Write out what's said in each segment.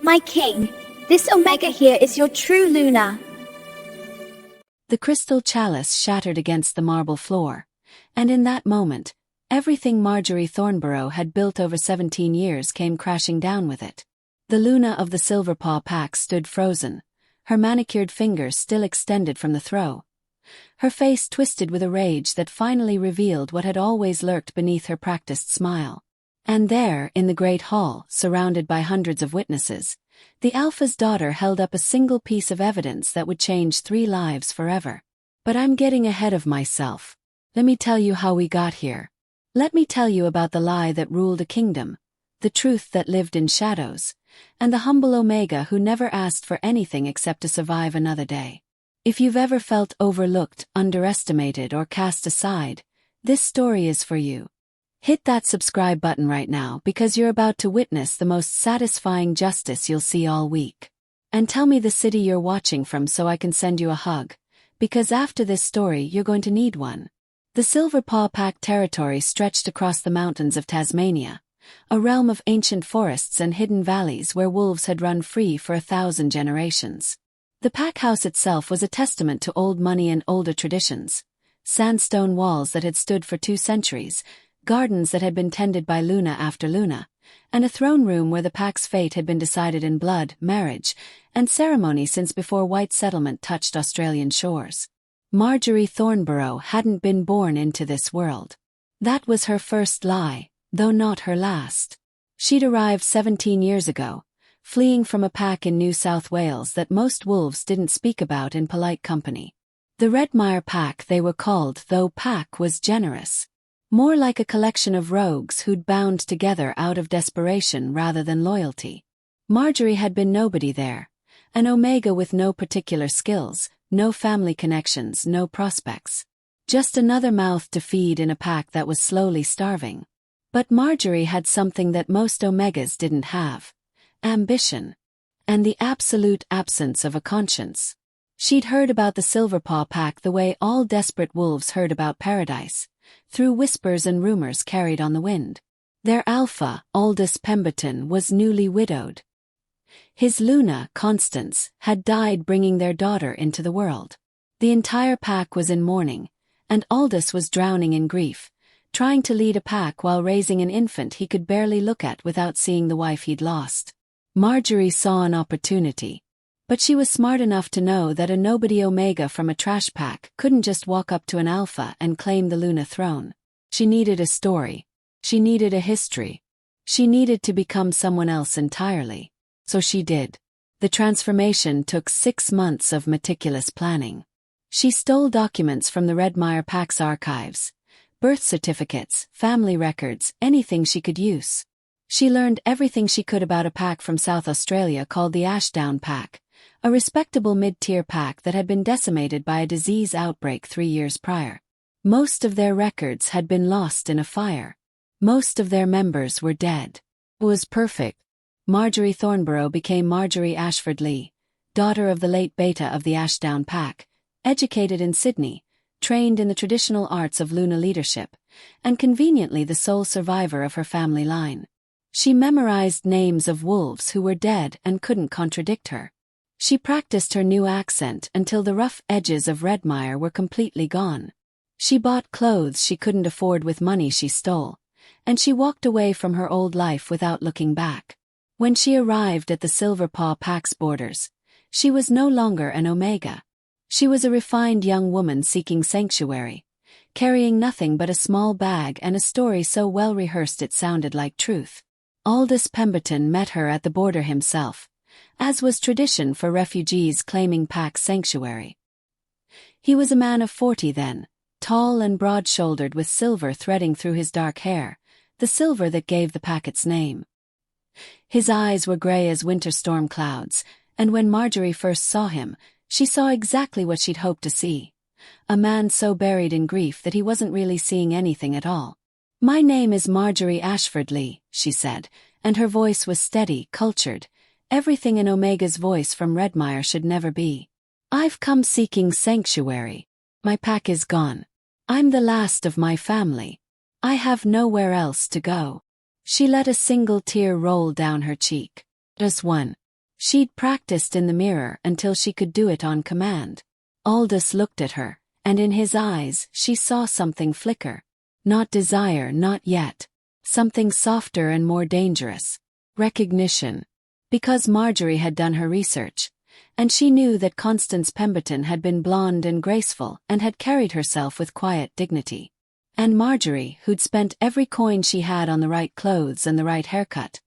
My king, this Omega here is your true Luna. The crystal chalice shattered against the marble floor, and in that moment, everything Margery Thornborough had built over 17 years came crashing down with it. The Luna of the Silverpaw Pack stood frozen, her manicured fingers still extended from the throw. Her face twisted with a rage that finally revealed what had always lurked beneath her practiced smile. And there, in the great hall, surrounded by hundreds of witnesses, the Alpha's daughter held up a single piece of evidence that would change 3 lives forever. But I'm getting ahead of myself. Let me tell you how we got here. Let me tell you about the lie that ruled a kingdom, the truth that lived in shadows, and the humble Omega who never asked for anything except to survive another day. If you've ever felt overlooked, underestimated, or cast aside, this story is for you. Hit that subscribe button right now because you're about to witness the most satisfying justice you'll see all week. And tell me the city you're watching from so I can send you a hug, because after this story you're going to need one. The Silverpaw Pack territory stretched across the mountains of Tasmania, a realm of ancient forests and hidden valleys where wolves had run free for 1,000 generations. The pack house itself was a testament to old money and older traditions. Sandstone walls that had stood for 2 centuries, gardens that had been tended by Luna after Luna, and a throne room where the pack's fate had been decided in blood, marriage, and ceremony since before white settlement touched Australian shores. Margery Thornborough hadn't been born into this world. That was her first lie, though not her last. She'd arrived 17 years ago, fleeing from a pack in New South Wales that most wolves didn't speak about in polite company. The Redmire Pack they were called, though pack was generous. More like a collection of rogues who'd bound together out of desperation rather than loyalty. Margery had been nobody there, an Omega with no particular skills, no family connections, no prospects. Just another mouth to feed in a pack that was slowly starving. But Margery had something that most Omegas didn't have: ambition. And the absolute absence of a conscience. She'd heard about the Silverpaw Pack the way all desperate wolves heard about paradise, through whispers and rumors carried on the wind. Their alpha, Edith Pemberton, was newly widowed. His Luna, Constance, had died bringing their daughter into the world. The entire pack was in mourning, and Aldous was drowning in grief, trying to lead a pack while raising an infant he could barely look at without seeing the wife he'd lost. Margery saw an opportunity. But she was smart enough to know that a nobody Omega from a trash pack couldn't just walk up to an alpha and claim the Luna throne. She needed a story. She needed a history. She needed to become someone else entirely. So she did. The transformation took 6 months of meticulous planning. She stole documents from the Redmire Pack's archives. Birth certificates, family records, anything she could use. She learned everything she could about a pack from South Australia called the Ashdown Pack, a respectable mid-tier pack that had been decimated by a disease outbreak 3 years prior. Most of their records had been lost in a fire. Most of their members were dead. It was perfect. Margery Thornborough became Margery Ashford Lee, daughter of the late beta of the Ashdown Pack, educated in Sydney, trained in the traditional arts of Luna leadership, and conveniently the sole survivor of her family line. She memorized names of wolves who were dead and couldn't contradict her. She practiced her new accent until the rough edges of Redmire were completely gone. She bought clothes she couldn't afford with money she stole, and she walked away from her old life without looking back. When she arrived at the Silverpaw Pack's borders, she was no longer an Omega. She was a refined young woman seeking sanctuary, carrying nothing but a small bag and a story so well rehearsed it sounded like truth. Edith Pemberton met her at the border himself, as was tradition for refugees claiming pack sanctuary. He was a man of 40 then, tall and broad-shouldered with silver threading through his dark hair, the silver that gave the pack its name. His eyes were grey as winter storm clouds, and when Margery first saw him, she saw exactly what she'd hoped to see. A man so buried in grief that he wasn't really seeing anything at all. "My name is Margery Ashford Lee," she said, and her voice was steady, cultured, everything an Omega's voice from Redmire should never be. "I've come seeking sanctuary. My pack is gone. I'm the last of my family. I have nowhere else to go." She let a single tear roll down her cheek. Just one. She'd practiced in the mirror until she could do it on command. Aldous looked at her, and in his eyes she saw something flicker. Not desire, not yet. Something softer and more dangerous. Recognition. Because Margery had done her research, and she knew that Constance Pemberton had been blonde and graceful and had carried herself with quiet dignity. And Margery, who'd spent every coin she had on the right clothes and the right haircut,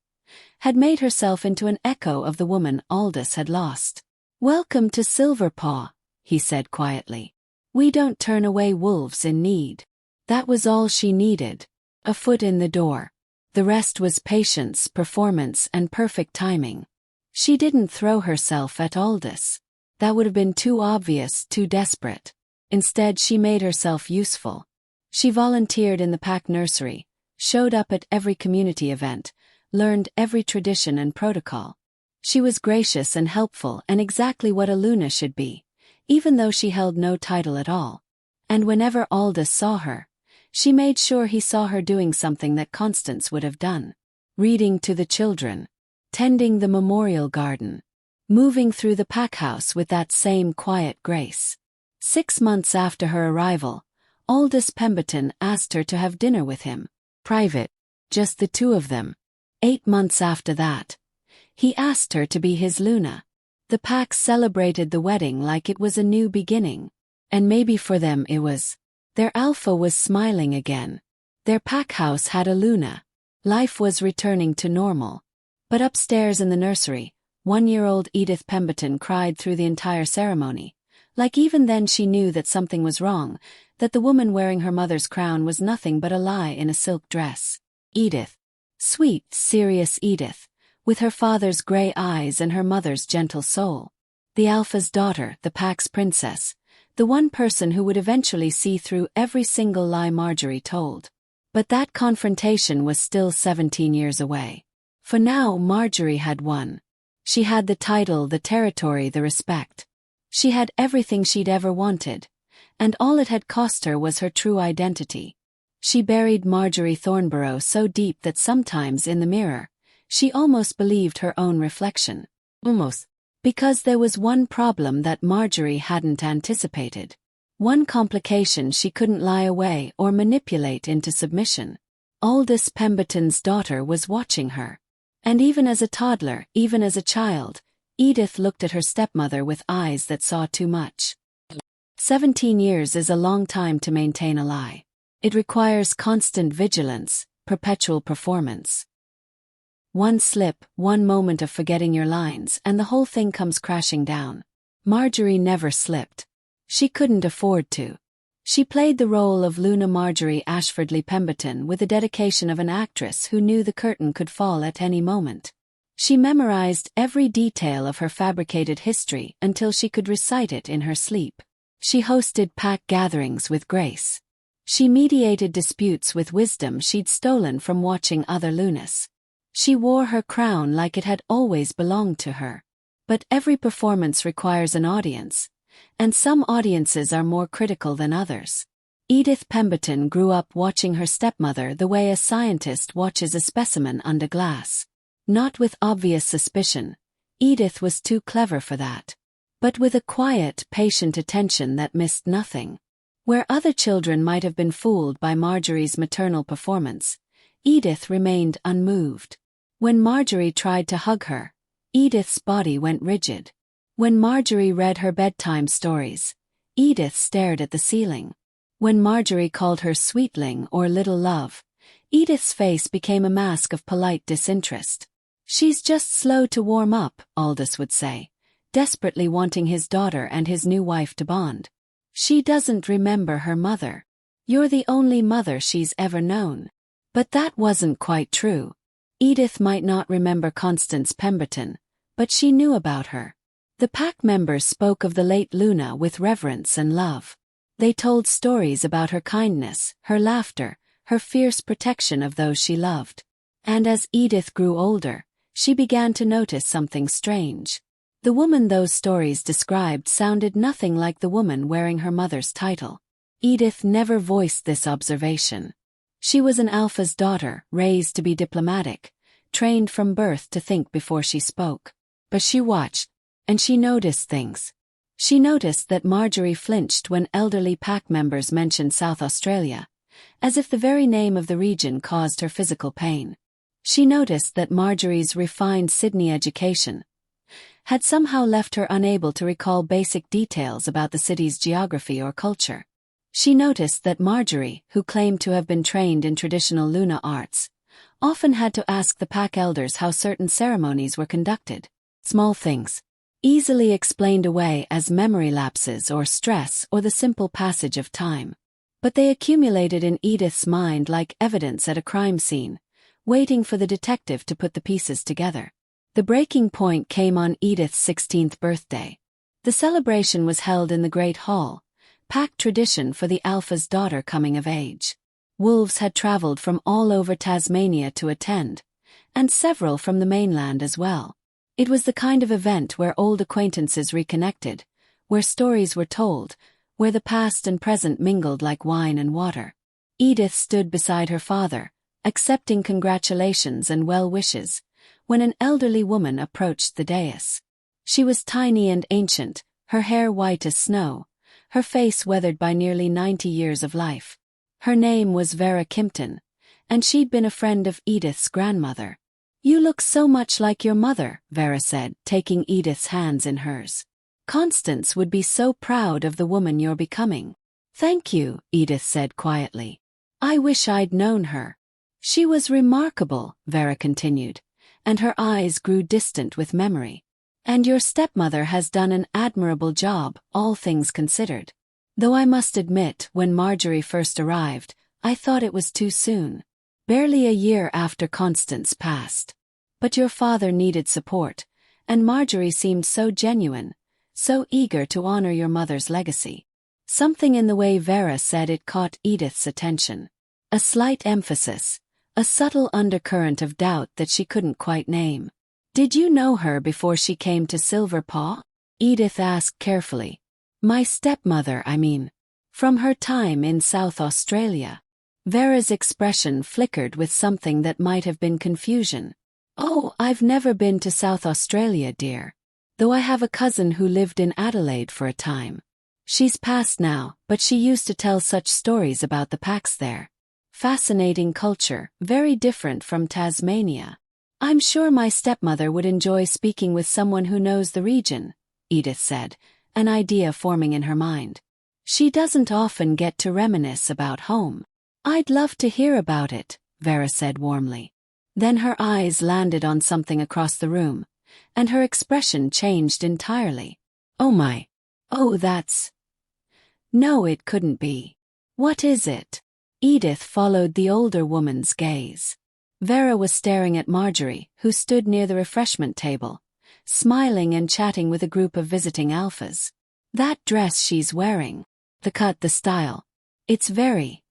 had made herself into an echo of the woman Aldous had lost. "Welcome to Silverpaw," he said quietly. "We don't turn away wolves in need." That was all she needed. A foot in the door. The rest was patience, performance, and perfect timing. She didn't throw herself at Aldous. That would have been too obvious, too desperate. Instead, she made herself useful. She volunteered in the pack nursery, showed up at every community event, learned every tradition and protocol. She was gracious and helpful and exactly what a Luna should be, even though she held no title at all. And whenever Aldous saw her, she made sure he saw her doing something that Constance would have done. Reading to the children. Tending the memorial garden. Moving through the pack house with that same quiet grace. 6 months after her arrival, Aldous Pemberton asked her to have dinner with him. Private. Just the two of them. 8 months after that, he asked her to be his Luna. The pack celebrated the wedding like it was a new beginning. And maybe for them it was. Their alpha was smiling again. Their pack house had a Luna. Life was returning to normal. But upstairs in the nursery, 1-year-old Edith Pemberton cried through the entire ceremony. Like even then she knew that something was wrong, that the woman wearing her mother's crown was nothing but a lie in a silk dress. Edith. Sweet, serious Edith, with her father's gray eyes and her mother's gentle soul. The alpha's daughter, the pack's princess, the one person who would eventually see through every single lie Margery told. But that confrontation was still 17 years away. For now Margery had won. She had the title, the territory, the respect. She had everything she'd ever wanted, and all it had cost her was her true identity. She buried Margery Thornborough so deep that sometimes in the mirror, she almost believed her own reflection. Almost. Because there was one problem that Margery hadn't anticipated. One complication she couldn't lie away or manipulate into submission. Aldous Pemberton's daughter was watching her. And even as a toddler, even as a child, Edith looked at her stepmother with eyes that saw too much. 17 years is a long time to maintain a lie. It requires constant vigilance, perpetual performance. One slip, one moment of forgetting your lines, and the whole thing comes crashing down. Margery never slipped. She couldn't afford to. She played the role of Luna Margery Ashfordley Pemberton with the dedication of an actress who knew the curtain could fall at any moment. She memorized every detail of her fabricated history until she could recite it in her sleep. She hosted pack gatherings with grace. She mediated disputes with wisdom she'd stolen from watching other Lunas. She wore her crown like it had always belonged to her. But every performance requires an audience, and some audiences are more critical than others. Edith Pemberton grew up watching her stepmother the way a scientist watches a specimen under glass. Not with obvious suspicion. Edith was too clever for that. But with a quiet, patient attention that missed nothing. Where other children might have been fooled by Margery's maternal performance, Edith remained unmoved. When Margery tried to hug her, Edith's body went rigid. When Margery read her bedtime stories, Edith stared at the ceiling. When Margery called her sweetling or little love, Edith's face became a mask of polite disinterest. "She's just slow to warm up," Aldous would say, desperately wanting his daughter and his new wife to bond. "She doesn't remember her mother. You're the only mother she's ever known." But that wasn't quite true. Edith might not remember Constance Pemberton, but she knew about her. The pack members spoke of the late Luna with reverence and love. They told stories about her kindness, her laughter, her fierce protection of those she loved. And as Edith grew older, she began to notice something strange. The woman those stories described sounded nothing like the woman wearing her mother's title. Edith never voiced this observation. She was an alpha's daughter, raised to be diplomatic, trained from birth to think before she spoke. But she watched, and she noticed things. She noticed that Margery flinched when elderly pack members mentioned South Australia, as if the very name of the region caused her physical pain. She noticed that Margery's refined Sydney education had somehow left her unable to recall basic details about the city's geography or culture. She noticed that Margery, who claimed to have been trained in traditional Luna arts, often had to ask the pack elders how certain ceremonies were conducted. Small things, easily explained away as memory lapses or stress or the simple passage of time. But they accumulated in Edith's mind like evidence at a crime scene, waiting for the detective to put the pieces together. The breaking point came on Edith's 16th birthday. The celebration was held in the Great Hall, pack tradition for the Alpha's daughter coming of age. Wolves had traveled from all over Tasmania to attend, and several from the mainland as well. It was the kind of event where old acquaintances reconnected, where stories were told, where the past and present mingled like wine and water. Edith stood beside her father, accepting congratulations and well wishes, when an elderly woman approached the dais. She was tiny and ancient, her hair white as snow, her face weathered by nearly 90 years of life. Her name was Vera Kimpton, and she'd been a friend of Edith's grandmother. "You look so much like your mother," Vera said, taking Edith's hands in hers. "Constance would be so proud of the woman you're becoming." "Thank you," Edith said quietly. "I wish I'd known her." "She was remarkable," Vera continued, and her eyes grew distant with memory. "And your stepmother has done an admirable job, all things considered. Though I must admit, when Margery first arrived, I thought it was too soon. Barely a year after Constance passed. But your father needed support, and Margery seemed so genuine, so eager to honor your mother's legacy." Something in the way Vera said it caught Edith's attention. A slight emphasis, a subtle undercurrent of doubt that she couldn't quite name. "Did you know her before she came to Silver Paw?" Edith asked carefully. "My stepmother, I mean. From her time in South Australia." Vera's expression flickered with something that might have been confusion. "Oh, I've never been to South Australia, dear. Though I have a cousin who lived in Adelaide for a time. She's passed now, but she used to tell such stories about the packs there. Fascinating culture, very different from Tasmania. I'm sure my stepmother would enjoy speaking with someone who knows the region," Edith said, an idea forming in her mind. "She doesn't often get to reminisce about home." "I'd love to hear about it," Vera said warmly. Then her eyes landed on something across the room, and her expression changed entirely. "Oh my. Oh, that's... No, it couldn't be. What is it?" Edith followed the older woman's gaze. Vera was staring at Margery, who stood near the refreshment table, smiling and chatting with a group of visiting alphas. "That dress she's wearing. The cut, the style. It's very...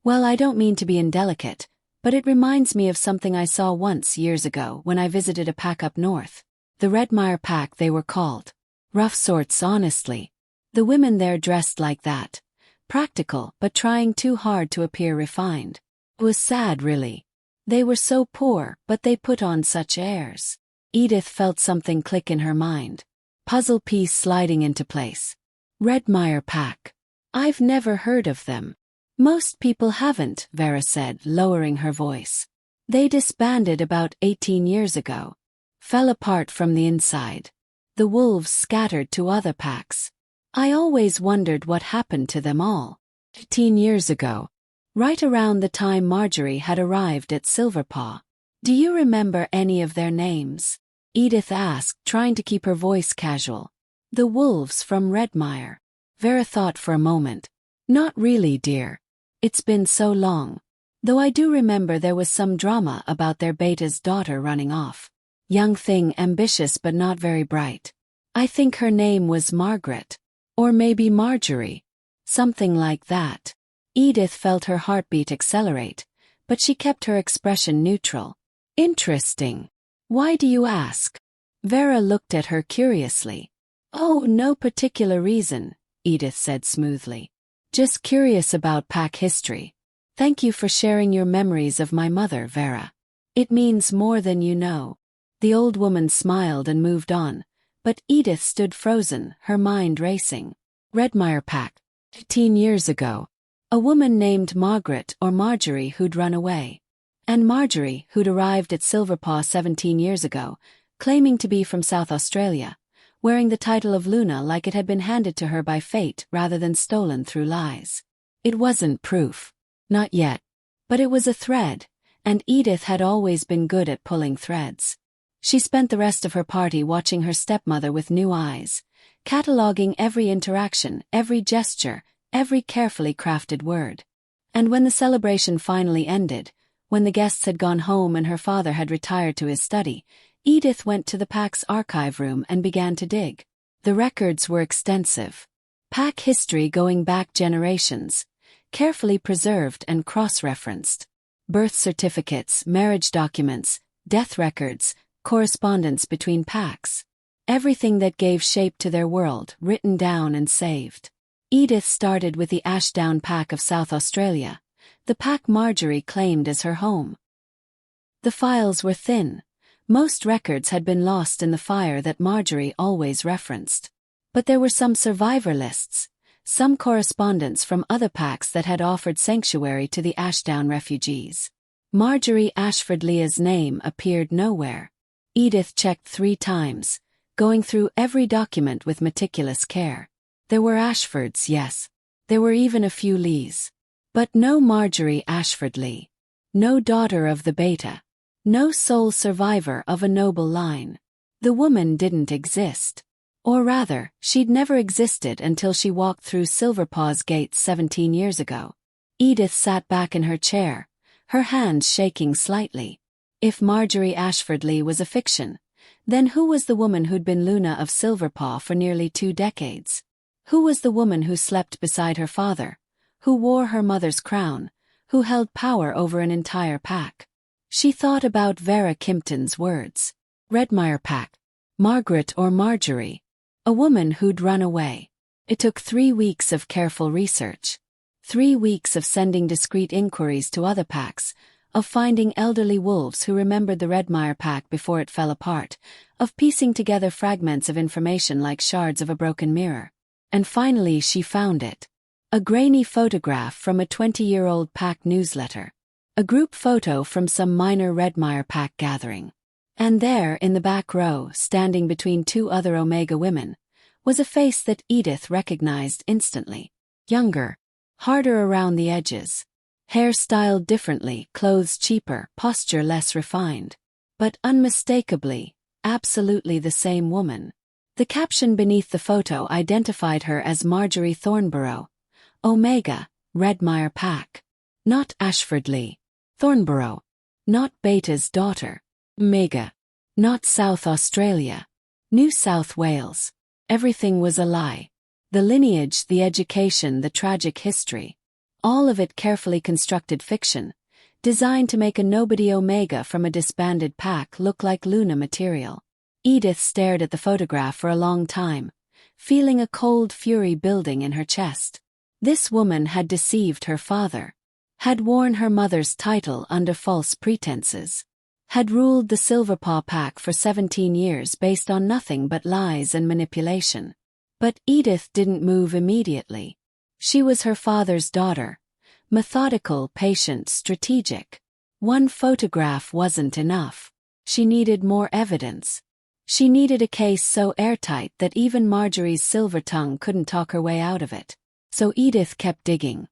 Well, I don't mean to be indelicate, but it reminds me of something I saw once years ago when I visited a pack up north. The Redmire pack they were called. Rough sorts, honestly. The women there dressed like that. Practical, but trying too hard to appear refined. It was sad, really. They were so poor, but they put on such airs." Edith felt something click in her mind. Puzzle piece sliding into place. Redmire pack. "I've never heard of them." "Most people haven't," Vera said, lowering her voice. "They disbanded about 18 years ago. Fell apart from the inside. The wolves scattered to other packs. I always wondered what happened to them all. 18 years ago. Right around the time Margery had arrived at Silverpaw. Do you remember any of their names?" Edith asked, trying to keep her voice casual. "The wolves from Redmire." Vera thought for a moment. "Not really, dear. It's been so long. Though I do remember there was some drama about their beta's daughter running off. Young thing, ambitious but not very bright. I think her name was Margaret. Or maybe Margery. Something like that." Edith felt her heartbeat accelerate, but she kept her expression neutral. "Interesting. Why do you ask?" Vera looked at her curiously. "Oh, no particular reason," Edith said smoothly. "Just curious about pack history. Thank you for sharing your memories of my mother, Vera. It means more than you know." The old woman smiled and moved on, but Edith stood frozen, her mind racing. Redmire Pack. 15 years ago. A woman named Margaret or Margery who'd run away. And Margery, who'd arrived at Silverpaw 17 years ago, claiming to be from South Australia, wearing the title of Luna like it had been handed to her by fate rather than stolen through lies. It wasn't proof. Not yet. But it was a thread, and Edith had always been good at pulling threads. She spent the rest of her party watching her stepmother with new eyes, cataloguing every interaction, every gesture, every carefully crafted word. And when the celebration finally ended, when the guests had gone home and her father had retired to his study, Edith went to the pack's archive room and began to dig. The records were extensive. Pack history going back generations, carefully preserved and cross-referenced. Birth certificates, marriage documents, death records, correspondence between packs. Everything that gave shape to their world, written down and saved. Edith started with the Ashdown Pack of South Australia, the pack Margery claimed as her home. The files were thin. Most records had been lost in the fire that Margery always referenced. But there were some survivor lists, some correspondence from other packs that had offered sanctuary to the Ashdown refugees. Margery Ashford-Leah's name appeared nowhere. Edith checked 3 times, going through every document with meticulous care. There were Ashfords, yes. There were even a few Lees. But no Margery Ashford-Lee. No daughter of the Beta. No sole survivor of a noble line. The woman didn't exist. Or rather, she'd never existed until she walked through Silverpaw's gates 17 years ago. Edith sat back in her chair, her hands shaking slightly. If Margery Ashford-Lee was a fiction, then who was the woman who'd been Luna of Silverpaw for nearly 2 decades? Who was the woman who slept beside her father, who wore her mother's crown, who held power over an entire pack? She thought about Vera Kimpton's words. Redmire Pack. Margaret or Margery. A woman who'd run away. It took 3 weeks of careful research. 3 weeks of sending discreet inquiries to other packs, of finding elderly wolves who remembered the Redmire Pack before it fell apart, of piecing together fragments of information like shards of a broken mirror. And finally she found it. A grainy photograph from a 20-year-old pack newsletter. A group photo from some minor Redmire Pack gathering. And there, in the back row, standing between 2 other Omega women, was a face that Edith recognized instantly. Younger. Harder around the edges. Hair styled differently, clothes cheaper, posture less refined. But unmistakably, absolutely the same woman. The caption beneath the photo identified her as Margery Thornborough. Omega, Redmire Pack. Not Ashford-Lee. Thornborough. Not Beta's daughter. Omega. Not South Australia. New South Wales. Everything was a lie. The lineage, the education, the tragic history. All of it carefully constructed fiction, designed to make a nobody Omega from a disbanded pack look like Luna material. Edith stared at the photograph for a long time, feeling a cold fury building in her chest. This woman had deceived her father, had worn her mother's title under false pretenses, had ruled the Silverpaw Pack for 17 years based on nothing but lies and manipulation. But Edith didn't move immediately. She was her father's daughter, methodical, patient, strategic. One photograph wasn't enough. She needed more evidence. She needed a case so airtight that even Margery's silver tongue couldn't talk her way out of it. So Edith kept digging.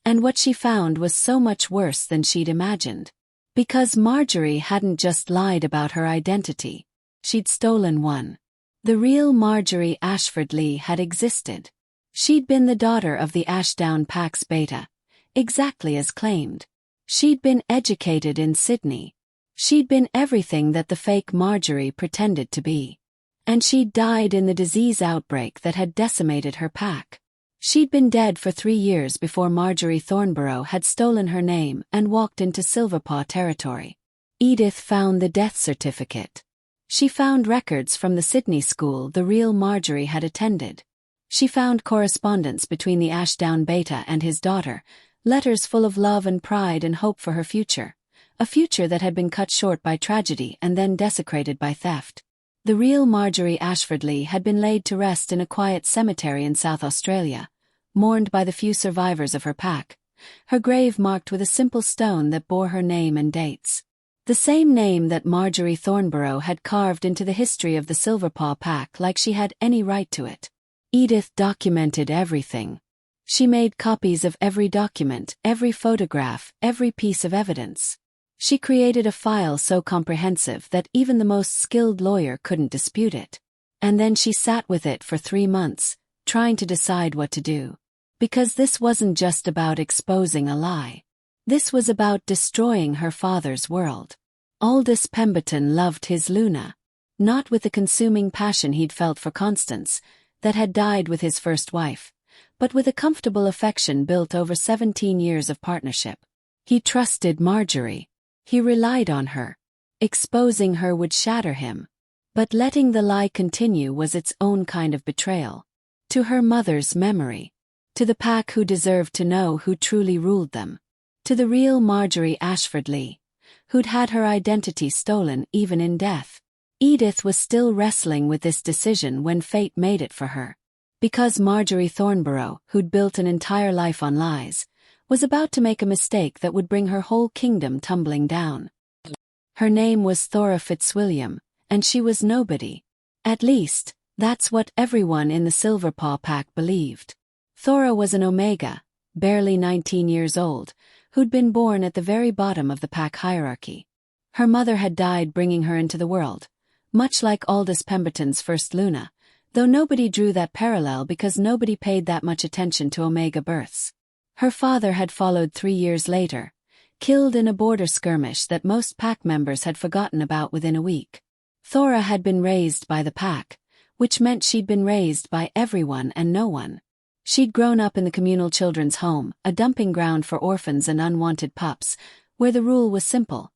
And what she found was so much worse than she'd imagined. Because Margery hadn't just lied about her identity. She'd stolen one. The real Margery Ashford-Lee had existed. She'd been the daughter of the Ashdown Pack's Beta, exactly as claimed. She'd been educated in Sydney. She'd been everything that the fake Margery pretended to be. And she'd died in the disease outbreak that had decimated her pack. She'd been dead for 3 years before Margery Thornborough had stolen her name and walked into Silverpaw territory. Edith found the death certificate. She found records from the Sydney school the real Margery had attended. She found correspondence between the Ashdown Beta and his daughter, letters full of love and pride and hope for her future. a future that had been cut short by tragedy and then desecrated by theft. The real Margery Ashfordley had been laid to rest in a quiet cemetery in South Australia, mourned by the few survivors of her pack, her grave marked with a simple stone that bore her name and dates. The same name that Margery Thornborough had carved into the history of the Silverpaw pack like she had any right to it. Edith documented everything. She made copies of every document, every photograph, every piece of evidence. She created a file so comprehensive that even the most skilled lawyer couldn't dispute it. And then she sat with it for 3 months, trying to decide what to do. Because this wasn't just about exposing a lie. This was about destroying her father's world. Aldous Pemberton loved his Luna. Not with the consuming passion he'd felt for Constance, that had died with his first wife, but with a comfortable affection built over 17 years of partnership. He trusted Margery. He relied on her. Exposing her would shatter him. But letting the lie continue was its own kind of betrayal. To her mother's memory. To the pack who deserved to know who truly ruled them. To the real Margery Ashfordley, who'd had her identity stolen even in death. Edith was still wrestling with this decision when fate made it for her. Because Margery Thornborough, who'd built an entire life on lies, was about to make a mistake that would bring her whole kingdom tumbling down. Her name was Thora Fitzwilliam, and she was nobody. At least, that's what everyone in the Silverpaw pack believed. Thora was an Omega, barely 19 years old, who'd been born at the very bottom of the pack hierarchy. Her mother had died bringing her into the world, much like Aldous Pemberton's first Luna, though nobody drew that parallel because nobody paid that much attention to Omega births. Her father had followed 3 years later, killed in a border skirmish that most pack members had forgotten about within a week. Thora had been raised by the pack, which meant she'd been raised by everyone and no one. She'd grown up in the communal children's home, a dumping ground for orphans and unwanted pups, where the rule was simple.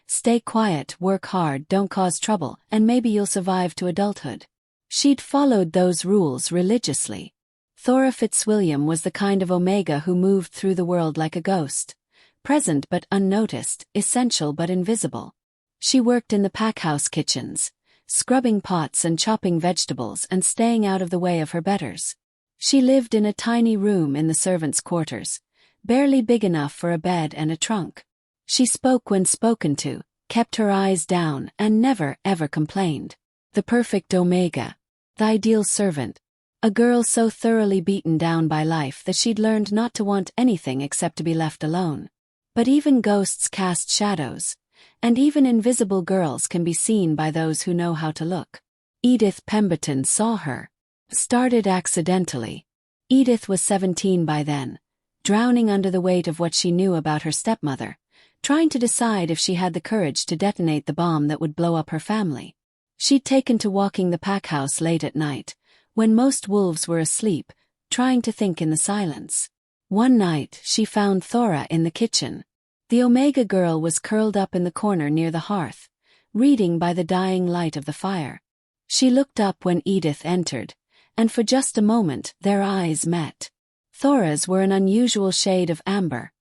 Stay quiet, work hard, don't cause trouble, and maybe you'll survive to adulthood. She'd followed those rules religiously. Thora Fitzwilliam was the kind of Omega who moved through the world like a ghost. Present but unnoticed, essential but invisible. She worked in the packhouse kitchens, scrubbing pots and chopping vegetables and staying out of the way of her betters. She lived in a tiny room in the servants' quarters, barely big enough for a bed and a trunk. She spoke when spoken to, kept her eyes down, and never, ever complained. The perfect Omega. The ideal servant. A girl so thoroughly beaten down by life that she'd learned not to want anything except to be left alone. But even ghosts cast shadows, and even invisible girls can be seen by those who know how to look. Edith Pemberton saw her. Started accidentally. Edith was 17 by then, drowning under the weight of what she knew about her stepmother, trying to decide if she had the courage to detonate the bomb that would blow up her family. She'd taken to walking the packhouse late at night, when most wolves were asleep, trying to think in the silence. One night, she found Thora in the kitchen. The Omega girl was curled up in the corner near the hearth, reading by the dying light of the fire. She looked up when Edith entered, and for just a moment their eyes met. Thora's were an unusual shade of amber,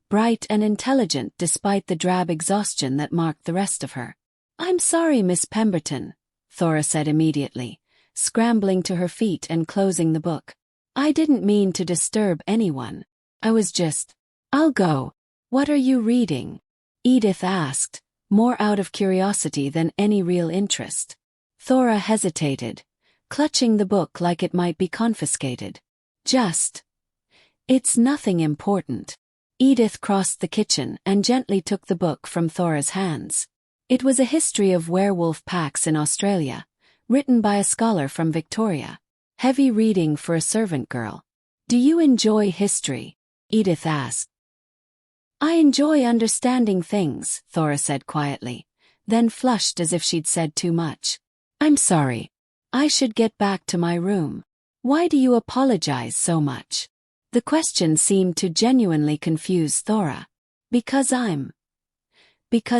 bright and intelligent despite the drab exhaustion that marked the rest of her. "I'm sorry, Miss Pemberton," Thora said immediately, scrambling to her feet and closing the book. "I didn't mean to disturb anyone. I was just—" "I'll go. What are you reading?" Edith asked, more out of curiosity than any real interest. Thora hesitated, clutching the book like it might be confiscated. It's nothing important." Edith crossed the kitchen and gently took the book from Thora's hands. It was a history of werewolf packs in Australia, written by a scholar from Victoria. Heavy reading for a servant girl. "Do you enjoy history?" Edith asked. "I enjoy understanding things," Thora said quietly, then flushed as if she'd said too much. "I'm sorry. I should get back to my room. Why do you apologize so much?" The question seemed to genuinely confuse Thora. Because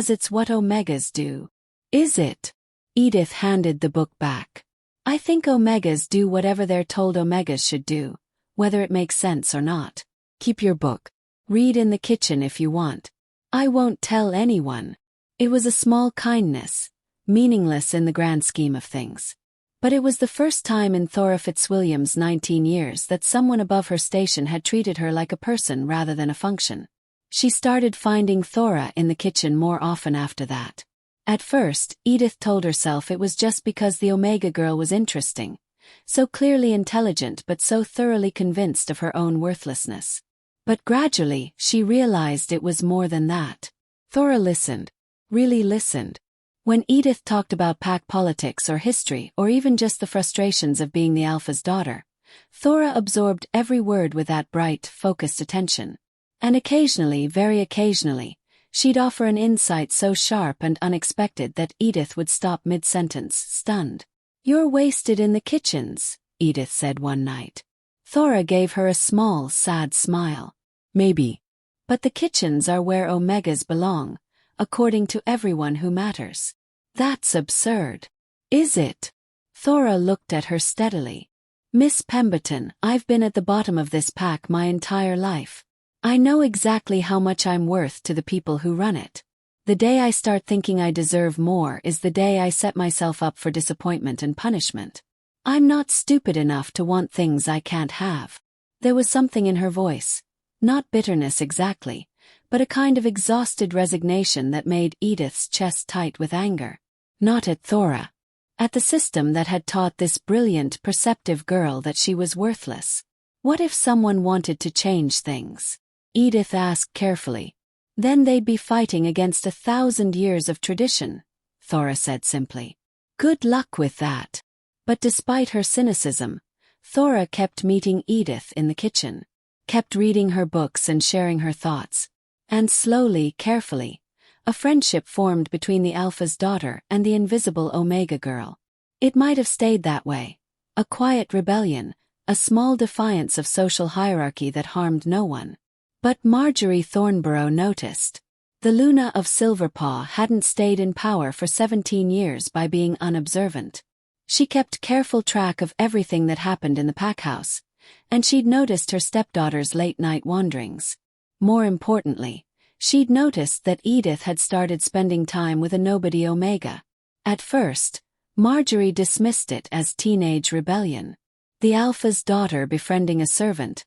it's what Omegas do." "Is it?" Edith handed the book back. "I think Omegas do whatever they're told Omegas should do, whether it makes sense or not. Keep your book. Read in the kitchen if you want." I won't tell anyone. It was a small kindness, meaningless in the grand scheme of things. But it was the first time in Thora Fitzwilliam's 19 years that someone above her station had treated her like a person rather than a function. She started finding Thora in the kitchen more often after that. At first, Edith told herself it was just because the Omega girl was interesting, so clearly intelligent but so thoroughly convinced of her own worthlessness. But gradually, she realized it was more than that. Thora listened. Really listened. When Edith talked about pack politics or history or even just the frustrations of being the Alpha's daughter, Thora absorbed every word with that bright, focused attention. And occasionally, very occasionally, she'd offer an insight so sharp and unexpected that Edith would stop mid-sentence, stunned. "You're wasted in the kitchens," Edith said one night. Thora gave her a small, sad smile. "Maybe. But the kitchens are where Omegas belong, according to everyone who matters." "That's absurd." "Is it?" Thora looked at her steadily. "Miss Pemberton, I've been at the bottom of this pack my entire life. I know exactly how much I'm worth to the people who run it. The day I start thinking I deserve more is the day I set myself up for disappointment and punishment. I'm not stupid enough to want things I can't have." There was something in her voice. Not bitterness exactly, but a kind of exhausted resignation that made Edith's chest tight with anger. Not at Thora. At the system that had taught this brilliant, perceptive girl that she was worthless. What if someone wanted to change things? Edith asked carefully. Then they'd be fighting against 1,000 years of tradition, Thora said simply. Good luck with that. But despite her cynicism, Thora kept meeting Edith in the kitchen, kept reading her books and sharing her thoughts. And slowly, carefully, a friendship formed between the Alpha's daughter and the invisible Omega girl. It might have stayed that way. A quiet rebellion, a small defiance of social hierarchy that harmed no one. But Margery Thornborough noticed. The Luna of Silverpaw hadn't stayed in power for 17 years by being unobservant. She kept careful track of everything that happened in the packhouse, and she'd noticed her stepdaughter's late-night wanderings. More importantly, she'd noticed that Edith had started spending time with a nobody Omega. At first, Margery dismissed it as teenage rebellion. The Alpha's daughter befriending a servant.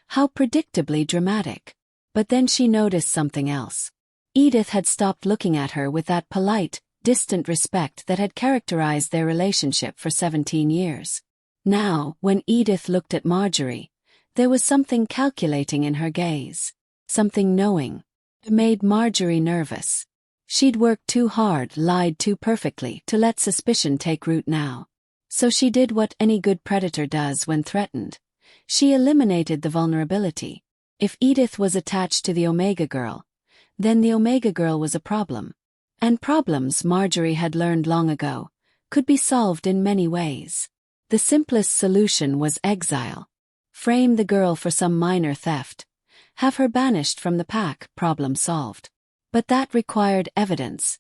How predictably dramatic. But then she noticed something else. Edith had stopped looking at her with that polite, distant respect that had characterized their relationship for 17 years. Now, when Edith looked at Margery, there was something calculating in her gaze. Something knowing. It made Margery nervous. She'd worked too hard, lied too perfectly to let suspicion take root now. So she did what any good predator does when threatened. She eliminated the vulnerability. If Edith was attached to the Omega girl, then the Omega girl was a problem. And problems, Margery had learned long ago, could be solved in many ways. The simplest solution was exile. Frame the girl for some minor theft. Have her banished from the pack, problem solved. But that required evidence.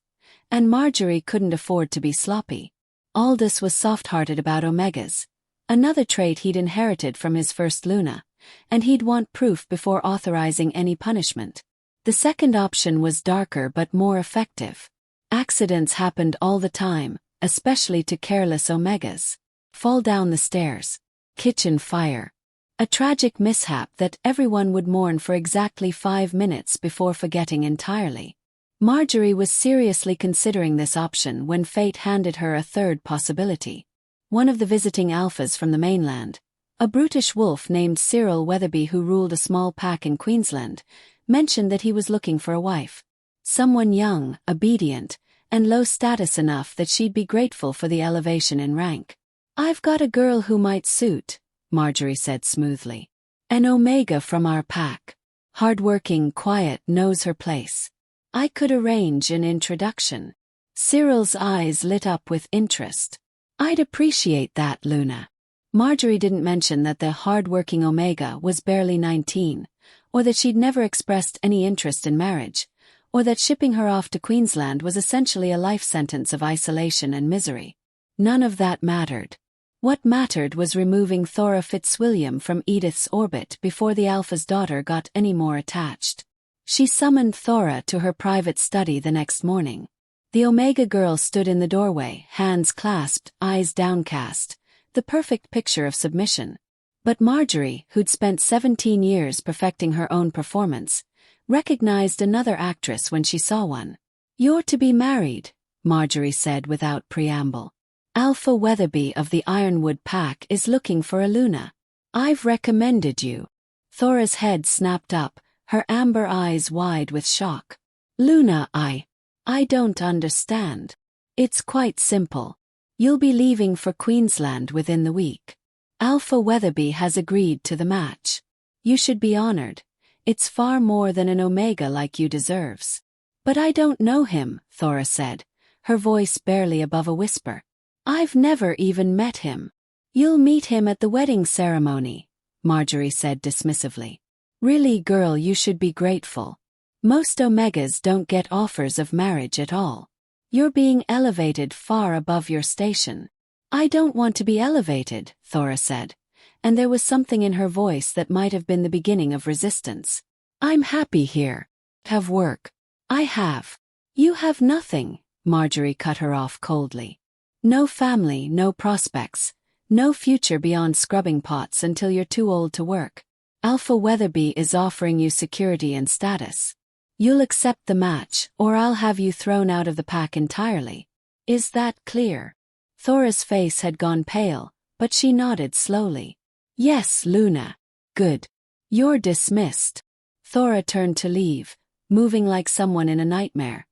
And Margery couldn't afford to be sloppy. Aldous was soft-hearted about Omegas, another trait he'd inherited from his first Luna, and he'd want proof before authorizing any punishment. The second option was darker but more effective. Accidents happened all the time, especially to careless Omegas. Fall down the stairs. Kitchen fire. A tragic mishap that everyone would mourn for exactly 5 minutes before forgetting entirely. Margery was seriously considering this option when fate handed her a third possibility. One of the visiting Alphas from the mainland, a brutish wolf named Cyril Weatherby who ruled a small pack in Queensland, mentioned that he was looking for a wife. Someone young, obedient, and low status enough that she'd be grateful for the elevation in rank. I've got a girl who might suit, Margery said smoothly. An Omega from our pack. Hardworking, quiet, knows her place. I could arrange an introduction. Cyril's eyes lit up with interest. I'd appreciate that, Luna. Margery didn't mention that the hard-working Omega was barely 19, or that she'd never expressed any interest in marriage, or that shipping her off to Queensland was essentially a life sentence of isolation and misery. None of that mattered. What mattered was removing Thora Fitzwilliam from Edith's orbit before the Alpha's daughter got any more attached. She summoned Thora to her private study the next morning. The Omega girl stood in the doorway, hands clasped, eyes downcast, the perfect picture of submission. But Margery, who'd spent 17 years perfecting her own performance, recognized another actress when she saw one. "You're to be married," Margery said without preamble. "Alpha Weatherby of the Ironwood Pack is looking for a Luna. I've recommended you." Thora's head snapped up, her amber eyes wide with shock. "Luna, I don't understand. It's quite simple. You'll be leaving for Queensland within the week. Alpha Weatherby has agreed to the match. You should be honored. It's far more than an Omega like you deserves." "But I don't know him," Thora said, her voice barely above a whisper. "I've never even met him." "You'll meet him at the wedding ceremony," Margery said dismissively. "Really, girl, you should be grateful. Most Omegas don't get offers of marriage at all. You're being elevated far above your station." "I don't want to be elevated," Thora said, and there was something in her voice that might have been the beginning of resistance. "I'm happy here. Have work." "I have." "You have nothing," Margery cut her off coldly. "No family, no prospects, no future beyond scrubbing pots until you're too old to work. Alpha Weatherby is offering you security and status. You'll accept the match, or I'll have you thrown out of the pack entirely. Is that clear?" Thora's face had gone pale, but she nodded slowly. "Yes, Luna. Good. You're dismissed." Thora turned to leave, moving like someone in a nightmare,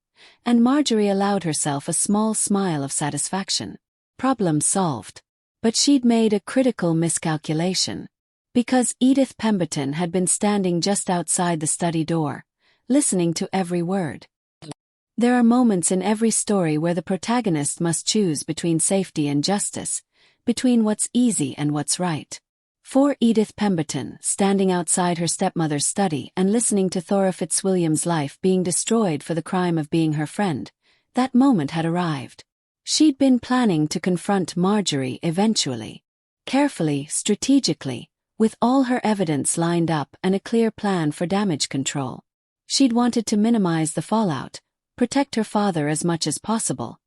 and Margery allowed herself a small smile of satisfaction. Problem solved. But she'd made a critical miscalculation. Because Edith Pemberton had been standing just outside the study door, listening to every word. There are moments in every story where the protagonist must choose between safety and justice, between what's easy and what's right. For Edith Pemberton, standing outside her stepmother's study and listening to Thora Fitzwilliam's life being destroyed for the crime of being her friend, that moment had arrived. She'd been planning to confront Margery eventually. Carefully, strategically, with all her evidence lined up and a clear plan for damage control. She'd wanted to minimize the fallout, protect her father as much as possible,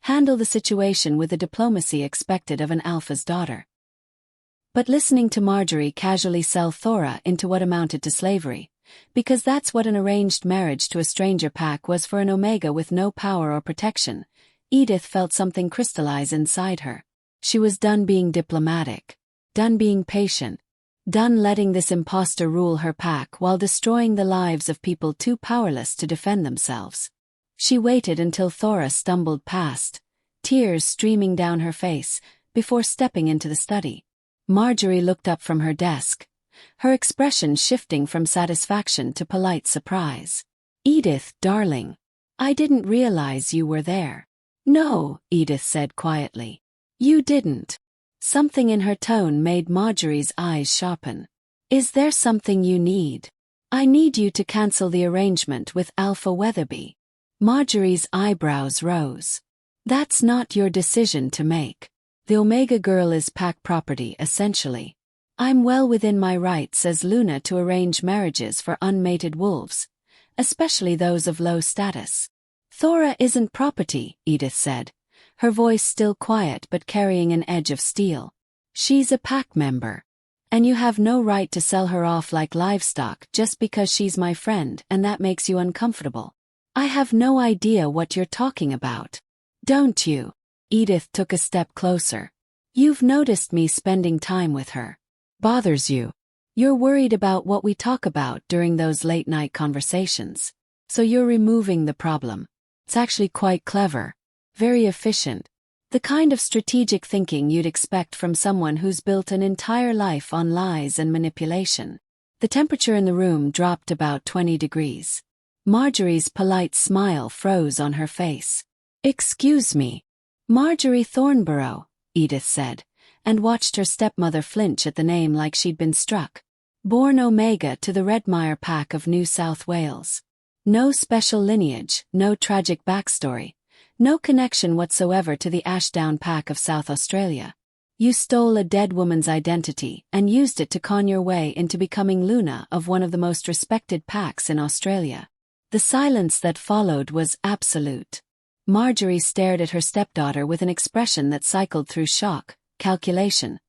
handle the situation with the diplomacy expected of an alpha's daughter. But listening to Margery casually sell Thora into what amounted to slavery, because that's what an arranged marriage to a stranger pack was for an Omega with no power or protection, Edith felt something crystallize inside her. She was done being diplomatic, done being patient, done letting this impostor rule her pack while destroying the lives of people too powerless to defend themselves. She waited until Thora stumbled past, tears streaming down her face, before stepping into the study. Margery looked up from her desk, her expression shifting from satisfaction to polite surprise. "Edith, darling. I didn't realize you were there." "No," Edith said quietly. "You didn't." Something in her tone made Margery's eyes sharpen. "Is there something you need? I need you to cancel the arrangement with Alpha Weatherby." Margery's eyebrows rose. "That's not your decision to make. The Omega girl is pack property, essentially. I'm well within my rights as Luna to arrange marriages for unmated wolves, especially those of low status." "Thora isn't property," Edith said, her voice still quiet but carrying an edge of steel. "She's a pack member. And you have no right to sell her off like livestock just because she's my friend and that makes you uncomfortable. I have no idea what you're talking about. Don't you?" Edith took a step closer. "You've noticed me spending time with her. Bothers you. You're worried about what we talk about during those late-night conversations. So you're removing the problem. It's actually quite clever. Very efficient. The kind of strategic thinking you'd expect from someone who's built an entire life on lies and manipulation." The temperature in the room dropped about 20 degrees. Margery's polite smile froze on her face. "Excuse me." "Margery Thornborough," Edith said, and watched her stepmother flinch at the name like she'd been struck. Born Omega to the Redmire Pack of New South Wales. No special lineage, no tragic backstory, no connection whatsoever to the Ashdown Pack of South Australia. You stole a dead woman's identity and used it to con your way into becoming Luna of one of the most respected packs in Australia. The silence that followed was absolute. Margery stared at her stepdaughter with an expression that cycled through shock, calculation,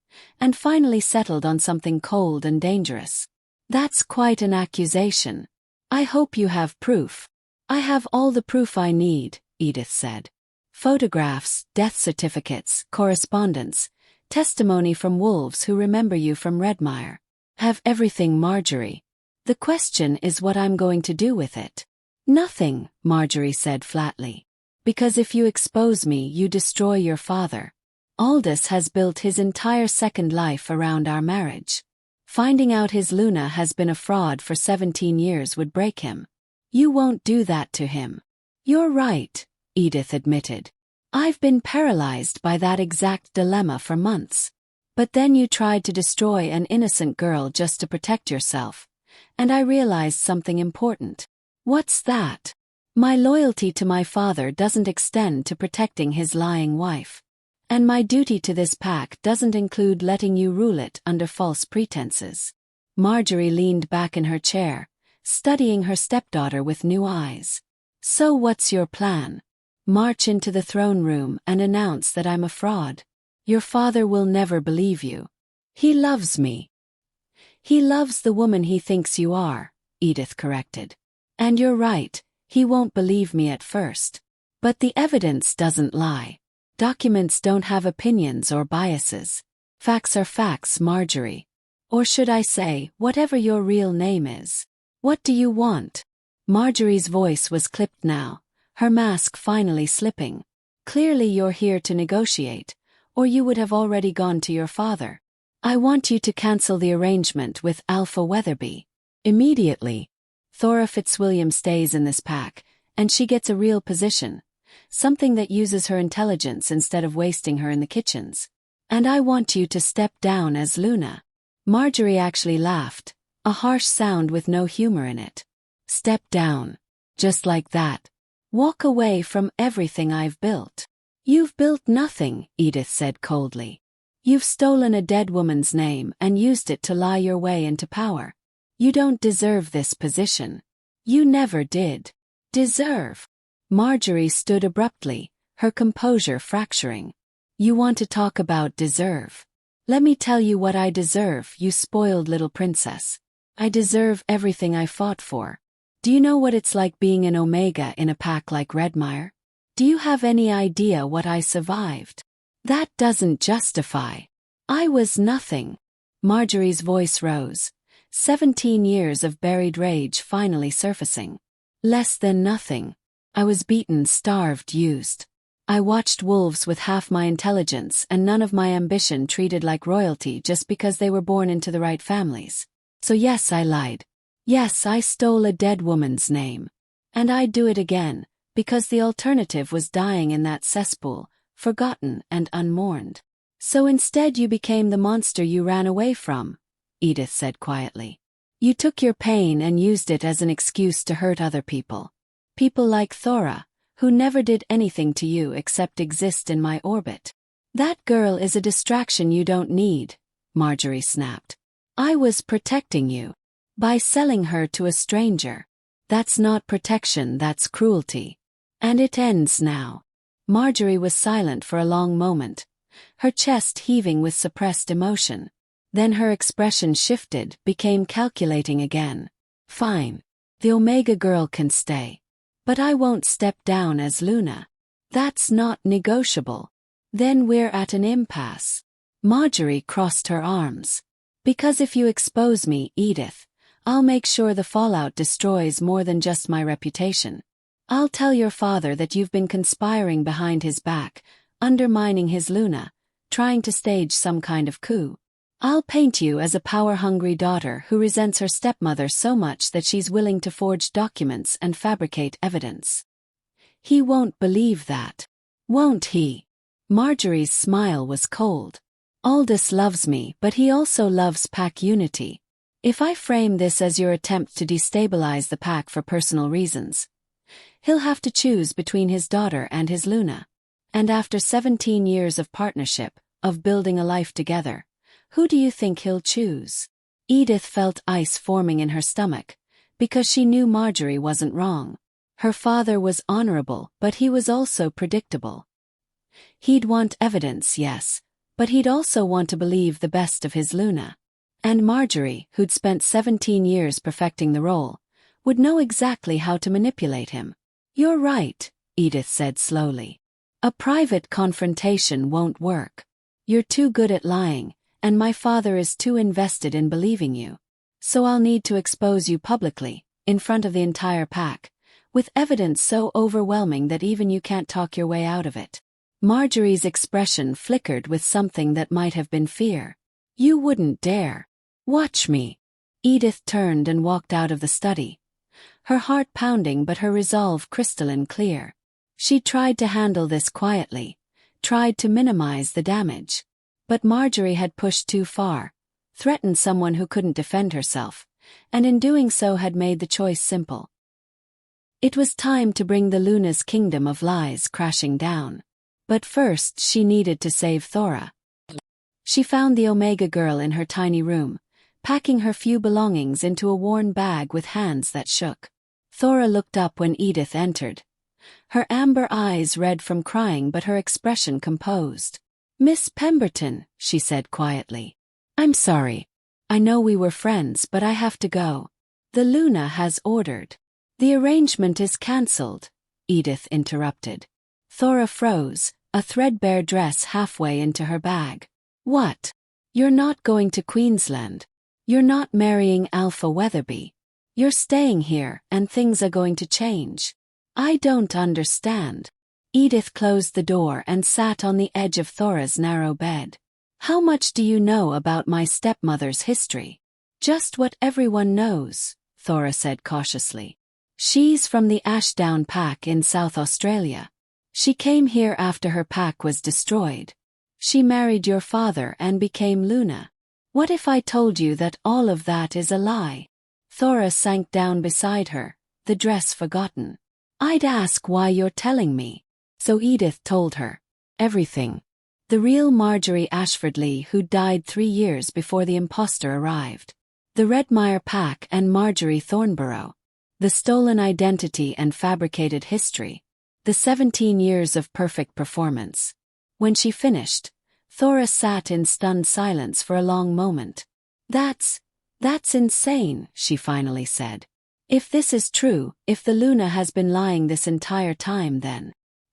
and finally settled on something cold and dangerous. That's quite an accusation. I hope you have proof. I have all the proof I need, Edith said. Photographs, death certificates, correspondence, testimony from wolves who remember you from Redmire. Have everything, Margery. The question is what I'm going to do with it. Nothing, Margery said flatly. Because if you expose me, you destroy your father. Aldous has built his entire second life around our marriage. Finding out his Luna has been a fraud for 17 years would break him. You won't do that to him. You're right, Edith admitted. I've been paralyzed by that exact dilemma for months. But then you tried to destroy an innocent girl just to protect yourself. And I realized something important. What's that? My loyalty to my father doesn't extend to protecting his lying wife. And my duty to this pack doesn't include letting you rule it under false pretenses. Margery leaned back in her chair, studying her stepdaughter with new eyes. So what's your plan? March into the throne room and announce that I'm a fraud. Your father will never believe you. He loves me. He loves the woman he thinks you are, Edith corrected. And you're right, he won't believe me at first. But the evidence doesn't lie. Documents don't have opinions or biases. Facts are facts, Margery. Or should I say, whatever your real name is. What do you want? Margery's voice was clipped now, her mask finally slipping. Clearly you're here to negotiate, or you would have already gone to your father. I want you to cancel the arrangement with Alpha Weatherby. Immediately. Thora Fitzwilliam stays in this pack, and she gets a real position. Something that uses her intelligence instead of wasting her in the kitchens. And I want you to step down as Luna. Margery actually laughed, a harsh sound with no humor in it. Step down. Just like that. Walk away from everything I've built. You've built nothing, Edith said coldly. You've stolen a dead woman's name and used it to lie your way into power. You don't deserve this position. You never did. Deserve. Margery stood abruptly, her composure fracturing. You want to talk about deserve? Let me tell you what I deserve, you spoiled little princess. I deserve everything I fought for. Do you know what it's like being an Omega in a pack like Redmire? Do you have any idea what I survived? That doesn't justify. I was nothing. Margery's voice rose. 17 years of buried rage finally surfacing. Less than nothing. I was beaten, starved, used. I watched wolves with half my intelligence and none of my ambition treated like royalty just because they were born into the right families. So yes, I lied. Yes, I stole a dead woman's name. And I'd do it again, because the alternative was dying in that cesspool, forgotten and unmourned. So instead you became the monster you ran away from, Edith said quietly. You took your pain and used it as an excuse to hurt other people. People like Thora, who never did anything to you except exist in my orbit. That girl is a distraction you don't need, Margery snapped. I was protecting you. By selling her to a stranger. That's not protection, that's cruelty. And it ends now. Margery was silent for a long moment, her chest heaving with suppressed emotion. Then her expression shifted, became calculating again. Fine. The Omega girl can stay. But I won't step down as Luna. That's not negotiable. Then we're at an impasse. Margery crossed her arms. Because if you expose me, Edith, I'll make sure the fallout destroys more than just my reputation. I'll tell your father that you've been conspiring behind his back, undermining his Luna, trying to stage some kind of coup. I'll paint you as a power-hungry daughter who resents her stepmother so much that she's willing to forge documents and fabricate evidence. He won't believe that. Won't he? Margery's smile was cold. Aldous loves me, but he also loves pack unity. If I frame this as your attempt to destabilize the pack for personal reasons, he'll have to choose between his daughter and his Luna. And after 17 years of partnership, of building a life together, who do you think he'll choose? Edith felt ice forming in her stomach, because she knew Margery wasn't wrong. Her father was honorable, but he was also predictable. He'd want evidence, yes, but he'd also want to believe the best of his Luna. And Margery, who'd spent 17 years perfecting the role, would know exactly how to manipulate him. You're right, Edith said slowly. A private confrontation won't work. You're too good at lying, and my father is too invested in believing you. So I'll need to expose you publicly, in front of the entire pack, with evidence so overwhelming that even you can't talk your way out of it. Margery's expression flickered with something that might have been fear. You wouldn't dare. Watch me. Edith turned and walked out of the study, her heart pounding but her resolve crystalline clear. She tried to handle this quietly, tried to minimize the damage. But Margery had pushed too far, threatened someone who couldn't defend herself, and in doing so had made the choice simple. It was time to bring the Luna's kingdom of lies crashing down. But first she needed to save Thora. She found the Omega girl in her tiny room, packing her few belongings into a worn bag with hands that shook. Thora looked up when Edith entered, her amber eyes red from crying but her expression composed. Miss Pemberton, she said quietly. I'm sorry. I know we were friends but I have to go. The Luna has ordered. The arrangement is cancelled, Edith interrupted. Thora froze, a threadbare dress halfway into her bag. What? You're not going to Queensland. You're not marrying Alpha Weatherby. You're staying here and things are going to change. I don't understand. Edith closed the door and sat on the edge of Thora's narrow bed. How much do you know about my stepmother's history? Just what everyone knows, Thora said cautiously. She's from the Ashdown Pack in South Australia. She came here after her pack was destroyed. She married your father and became Luna. What if I told you that all of that is a lie? Thora sank down beside her, the dress forgotten. I'd ask why you're telling me. So Edith told her. Everything. The real Margery Ashfordley who died 3 years before the impostor arrived. The Redmire Pack and Margery Thornborough. The stolen identity and fabricated history. The 17 years of perfect performance. When she finished, Thora sat in stunned silence for a long moment. That's insane, she finally said. If this is true, if the Luna has been lying this entire time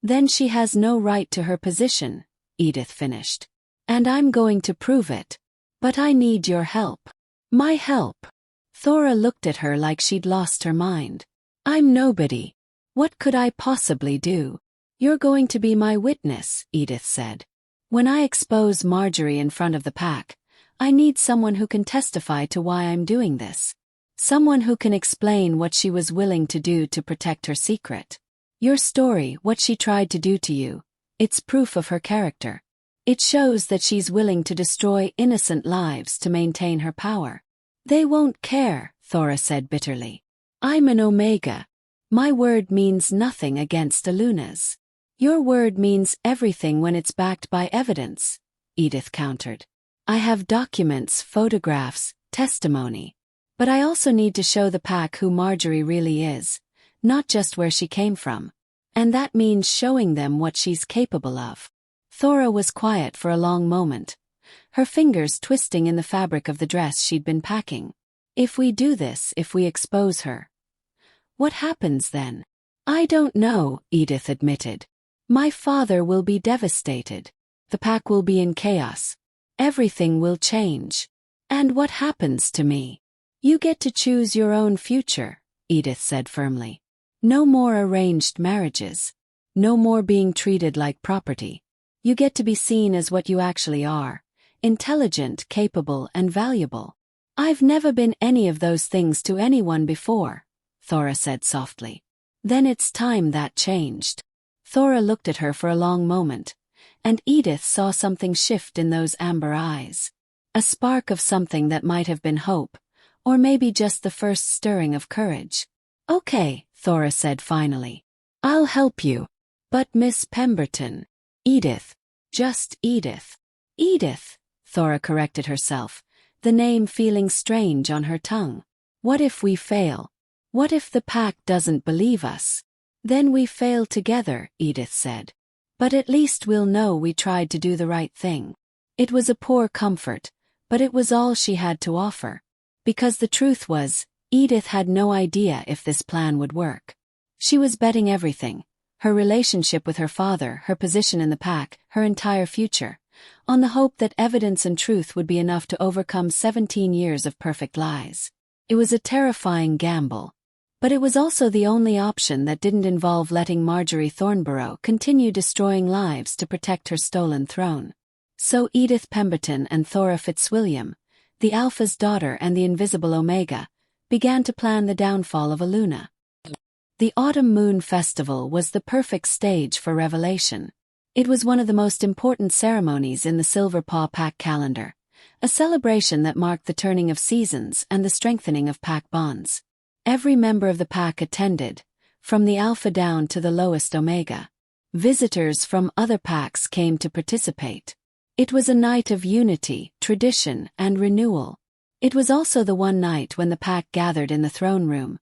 then she has no right to her position, Edith finished. And I'm going to prove it. But I need your help. My help? Thora looked at her like she'd lost her mind. I'm nobody. What could I possibly do? You're going to be my witness, Edith said. When I expose Margery in front of the pack, I need someone who can testify to why I'm doing this. Someone who can explain what she was willing to do to protect her secret. Your story, what she tried to do to you, it's proof of her character. It shows that she's willing to destroy innocent lives to maintain her power. They won't care, Thora said bitterly. I'm an Omega. My word means nothing against a Luna's. Your word means everything when it's backed by evidence, Edith countered. I have documents, photographs, testimony. But I also need to show the pack who Margery really is, not just where she came from. And that means showing them what she's capable of. Thora was quiet for a long moment, her fingers twisting in the fabric of the dress she'd been packing. If we do this, if we expose her, what happens then? I don't know, Edith admitted. My father will be devastated. The pack will be in chaos. Everything will change. And what happens to me? You get to choose your own future, Edith said firmly. No more arranged marriages. No more being treated like property. You get to be seen as what you actually are. Intelligent, capable, and valuable. I've never been any of those things to anyone before, Thora said softly. Then it's time that changed. Thora looked at her for a long moment, and Edith saw something shift in those amber eyes. A spark of something that might have been hope, or maybe just the first stirring of courage. Okay, Thora said finally. I'll help you. But Miss Pemberton. Edith. Just Edith. Edith, Thora corrected herself, the name feeling strange on her tongue. What if we fail? What if the pack doesn't believe us? Then we fail together, Edith said. But at least we'll know we tried to do the right thing. It was a poor comfort, but it was all she had to offer. Because the truth was, Edith had no idea if this plan would work. She was betting everything, her relationship with her father, her position in the pack, her entire future, on the hope that evidence and truth would be enough to overcome 17 years of perfect lies. It was a terrifying gamble. But it was also the only option that didn't involve letting Margery Thornborough continue destroying lives to protect her stolen throne. So Edith Pemberton and Thora Fitzwilliam, the Alpha's daughter and the invisible Omega, began to plan the downfall of Aluna. The Autumn Moon Festival was the perfect stage for revelation. It was one of the most important ceremonies in the Silver Paw Pack calendar, a celebration that marked the turning of seasons and the strengthening of pack bonds. Every member of the pack attended, from the Alpha down to the lowest Omega. Visitors from other packs came to participate. It was a night of unity, tradition, and renewal. It was also the one night when the pack gathered in the throne room,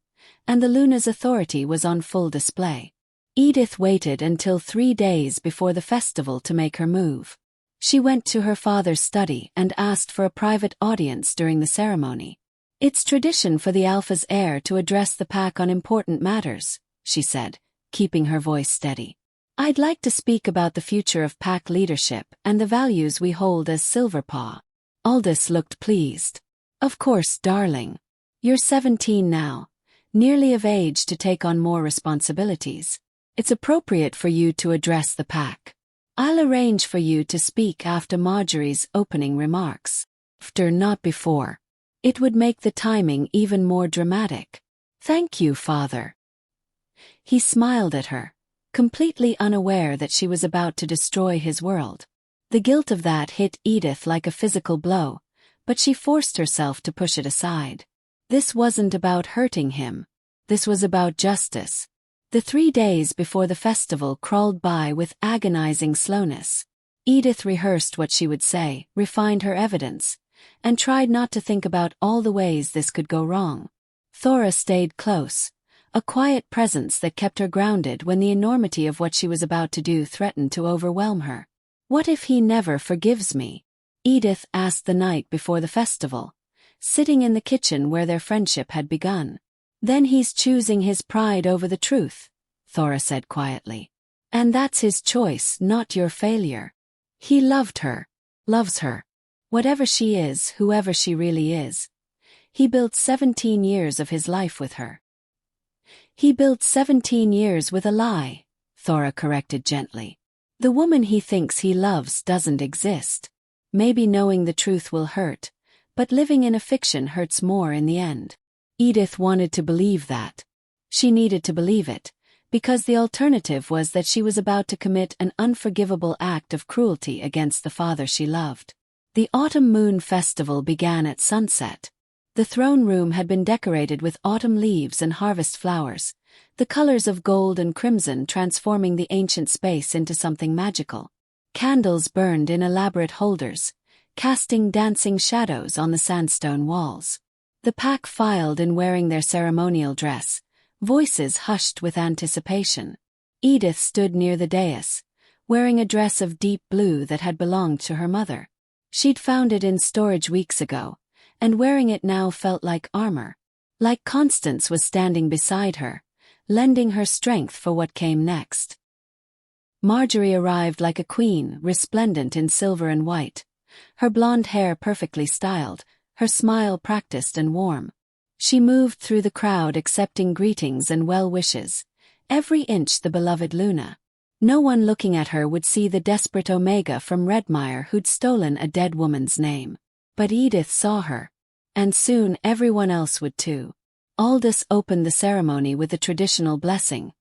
and the Luna's authority was on full display. Edith waited until 3 days before the festival to make her move. She went to her father's study and asked for a private audience during the ceremony. It's tradition for the Alpha's heir to address the pack on important matters, she said, keeping her voice steady. I'd like to speak about the future of pack leadership and the values we hold as Silverpaw. Aldous looked pleased. Of course, darling. You're 17 now, nearly of age to take on more responsibilities. It's appropriate for you to address the pack. I'll arrange for you to speak after Margery's opening remarks. After, not before. It would make the timing even more dramatic. Thank you, Father. He smiled at her, completely unaware that she was about to destroy his world. The guilt of that hit Edith like a physical blow, but she forced herself to push it aside. This wasn't about hurting him. This was about justice. The 3 days before the festival crawled by with agonizing slowness. Edith rehearsed what she would say, refined her evidence, and tried not to think about all the ways this could go wrong. Thora stayed close, a quiet presence that kept her grounded when the enormity of what she was about to do threatened to overwhelm her. What if he never forgives me? Edith asked the night before the festival, sitting in the kitchen where their friendship had begun. Then he's choosing his pride over the truth, Thora said quietly. And that's his choice, not your failure. He loved her, loves her. Whatever she is, whoever she really is. He built 17 years of his life with her. He built 17 years with a lie, Thora corrected gently. The woman he thinks he loves doesn't exist. Maybe knowing the truth will hurt, but living in a fiction hurts more in the end. Edith wanted to believe that. She needed to believe it, because the alternative was that she was about to commit an unforgivable act of cruelty against the father she loved. The Autumn Moon Festival began at sunset. The throne room had been decorated with autumn leaves and harvest flowers, the colors of gold and crimson transforming the ancient space into something magical. Candles burned in elaborate holders, casting dancing shadows on the sandstone walls. The pack filed in wearing their ceremonial dress, voices hushed with anticipation. Edith stood near the dais, wearing a dress of deep blue that had belonged to her mother. She'd found it in storage weeks ago, and wearing it now felt like armor. Like Constance was standing beside her, lending her strength for what came next. Margery arrived like a queen, resplendent in silver and white, her blonde hair perfectly styled, her smile practiced and warm. She moved through the crowd accepting greetings and well wishes, every inch the beloved Luna. No one looking at her would see the desperate Omega from Redmire who'd stolen a dead woman's name. But Edith saw her. And soon everyone else would too. Aldous opened the ceremony with a traditional blessing,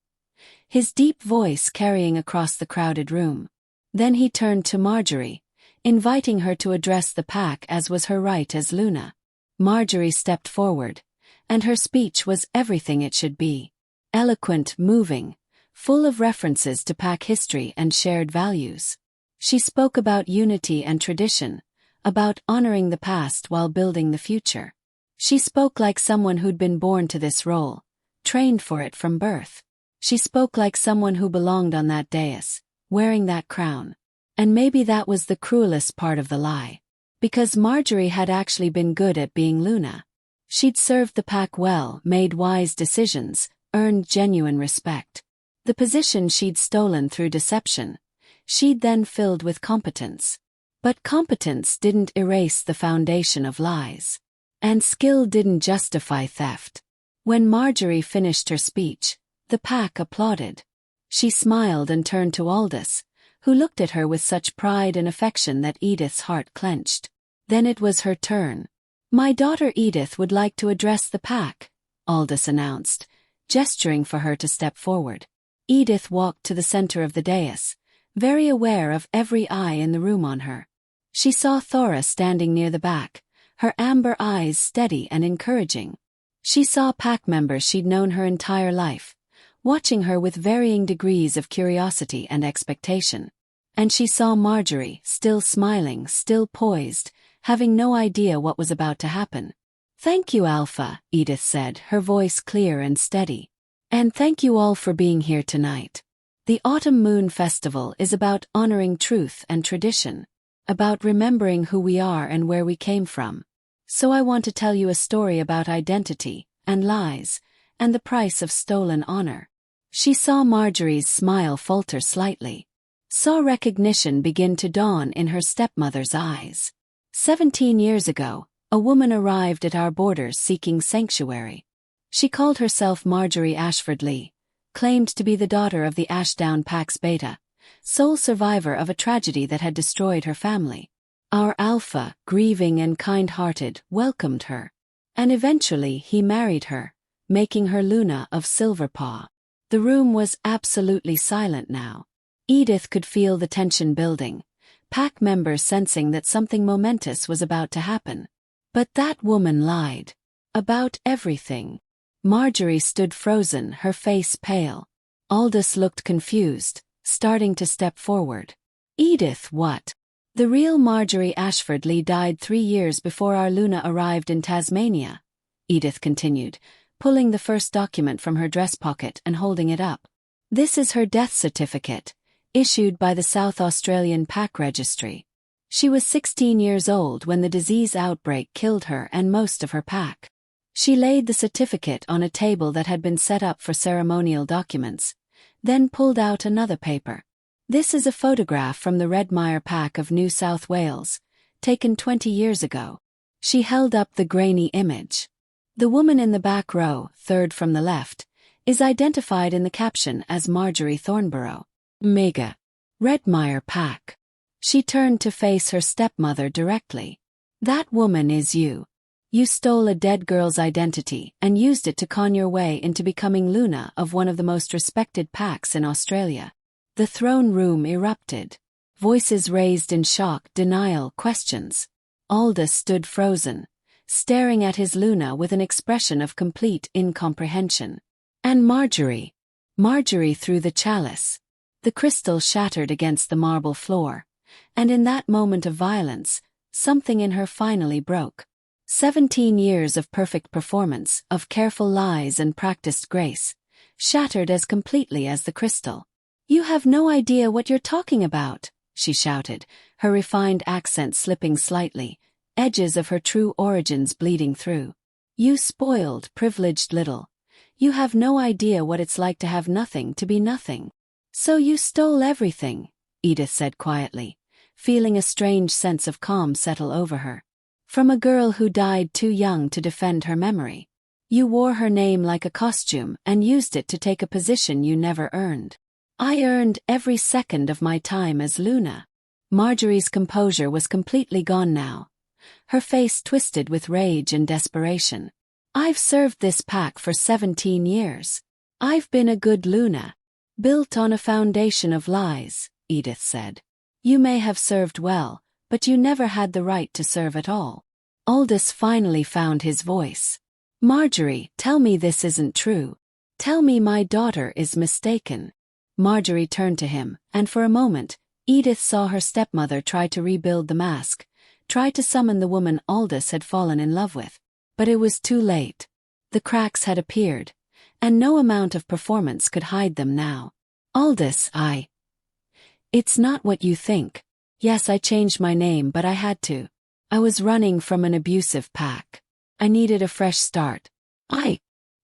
his deep voice carrying across the crowded room. Then he turned to Margery, inviting her to address the pack as was her right as Luna. Margery stepped forward, and her speech was everything it should be. Eloquent, moving, full of references to pack history and shared values. She spoke about unity and tradition, about honoring the past while building the future. She spoke like someone who'd been born to this role, trained for it from birth. She spoke like someone who belonged on that dais, wearing that crown. And maybe that was the cruelest part of the lie. Because Margery had actually been good at being Luna. She'd served the pack well, made wise decisions, earned genuine respect. The position she'd stolen through deception, she'd then filled with competence. But competence didn't erase the foundation of lies. And skill didn't justify theft. When Margery finished her speech, the pack applauded. She smiled and turned to Aldous, who looked at her with such pride and affection that Edith's heart clenched. Then it was her turn. "My daughter Edith would like to address the pack," Aldous announced, gesturing for her to step forward. Edith walked to the center of the dais, very aware of every eye in the room on her. She saw Thora standing near the back, her amber eyes steady and encouraging. She saw pack members she'd known her entire life, watching her with varying degrees of curiosity and expectation. And she saw Margery, still smiling, still poised, having no idea what was about to happen. "Thank you, Alpha," Edith said, her voice clear and steady. "And thank you all for being here tonight. The Autumn Moon Festival is about honoring truth and tradition, about remembering who we are and where we came from. So I want to tell you a story about identity, and lies, and the price of stolen honor." She saw Margery's smile falter slightly, saw recognition begin to dawn in her stepmother's eyes. 17 years ago, a woman arrived at our borders seeking sanctuary. She called herself Margery Ashford Lee, claimed to be the daughter of the Ashdown Pax Beta, sole survivor of a tragedy that had destroyed her family. Our Alpha, grieving and kind-hearted, welcomed her. And eventually he married her, making her Luna of Silverpaw. The room was absolutely silent now. Edith could feel the tension building, pack members sensing that something momentous was about to happen. But that woman lied. About everything. Margery stood frozen, her face pale. Aldous looked confused, starting to step forward. "Edith, what?" "The real Margery Ashford Lee died 3 years before our Luna arrived in Tasmania," Edith continued, pulling the first document from her dress pocket and holding it up. "This is her death certificate, issued by the South Australian Pack Registry. She was 16 years old when the disease outbreak killed her and most of her pack." She laid the certificate on a table that had been set up for ceremonial documents, then pulled out another paper. "This is a photograph from the Redmire Pack of New South Wales, taken 20 years ago." She held up the grainy image. "The woman in the back row, third from the left, is identified in the caption as Margery Thornborough. Mega. Redmire Pack." She turned to face her stepmother directly. "That woman is you. You stole a dead girl's identity and used it to con your way into becoming Luna of one of the most respected packs in Australia." The throne room erupted. Voices raised in shock, denial, questions. Aldous stood frozen, staring at his Luna with an expression of complete incomprehension. "And Margery." Margery threw the chalice. The crystal shattered against the marble floor, and in that moment of violence, something in her finally broke. 17 years of perfect performance, of careful lies and practiced grace, shattered as completely as the crystal. "You have no idea what you're talking about," she shouted, her refined accent slipping slightly, edges of her true origins bleeding through. "You spoiled, privileged little. You have no idea what it's like to have nothing, to be nothing." "So you stole everything," Edith said quietly, feeling a strange sense of calm settle over her. "From a girl who died too young to defend her memory. You wore her name like a costume and used it to take a position you never earned." "I earned every second of my time as Luna." Margery's composure was completely gone now, her face twisted with rage and desperation. "I've served this pack for 17 years. I've been a good Luna. Built on a foundation of lies," Edith said. "You may have served well, but you never had the right to serve at all." Aldous finally found his voice. "Margery, tell me this isn't true. Tell me my daughter is mistaken." Margery turned to him, and for a moment, Edith saw her stepmother try to rebuild the mask, try to summon the woman Aldous had fallen in love with. But it was too late. The cracks had appeared, and no amount of performance could hide them now. Aldous, It's not what you think. Yes, I changed my name, but I had to. I was running from an abusive pack. I needed a fresh start.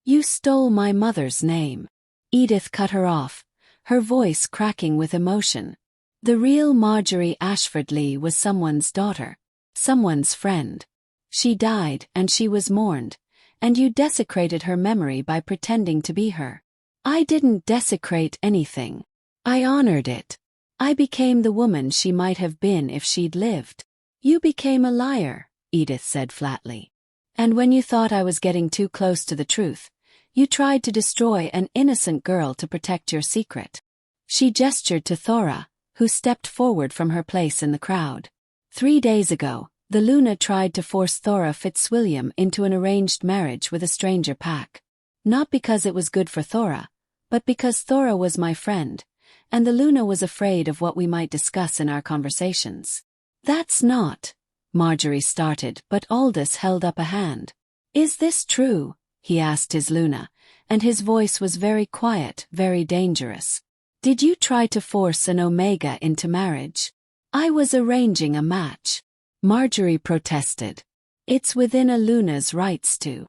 You stole my mother's name. Edith cut her off, her voice cracking with emotion. The real Margery Ashford-Lee was someone's daughter, someone's friend. She died and she was mourned, and you desecrated her memory by pretending to be her. I didn't desecrate anything. I honored it. I became the woman she might have been if she'd lived. You became a liar, Edith said flatly. And when you thought I was getting too close to the truth, you tried to destroy an innocent girl to protect your secret. She gestured to Thora, who stepped forward from her place in the crowd. 3 days ago, the Luna tried to force Thora Fitzwilliam into an arranged marriage with a stranger pack. Not because it was good for Thora, but because Thora was my friend, and the Luna was afraid of what we might discuss in our conversations. That's not, Margery started, but Aldous held up a hand. Is this true? He asked his Luna, and his voice was very quiet, very dangerous. Did you try to force an Omega into marriage? I was arranging a match. Margery protested. It's within a Luna's rights to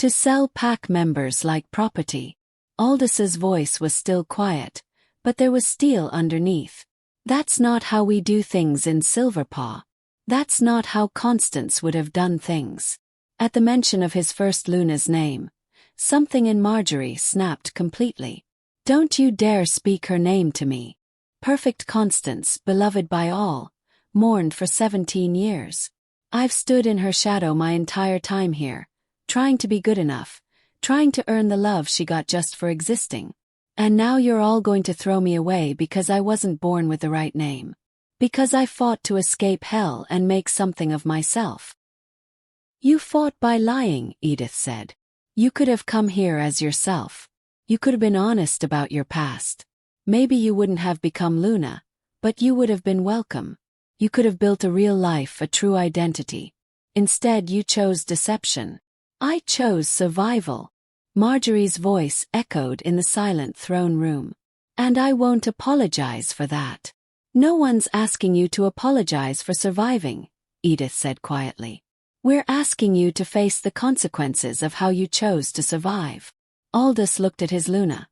sell pack members like property. Aldous's voice was still quiet, but there was steel underneath. That's not how we do things in Silverpaw. That's not how Constance would have done things. At the mention of his first Luna's name, something in Margery snapped completely. Don't you dare speak her name to me. Perfect Constance, beloved by all, mourned for 17 years. I've stood in her shadow my entire time here, trying to be good enough, trying to earn the love she got just for existing. And now you're all going to throw me away because I wasn't born with the right name. Because I fought to escape hell and make something of myself. You fought by lying, Edith said. You could have come here as yourself. You could have been honest about your past. Maybe you wouldn't have become Luna, but you would have been welcome. You could have built a real life, a true identity. Instead, you chose deception. I chose survival. Margery's voice echoed in the silent throne room. And I won't apologize for that. No one's asking you to apologize for surviving, Edith said quietly. We're asking you to face the consequences of how you chose to survive. Aldous looked at his Luna.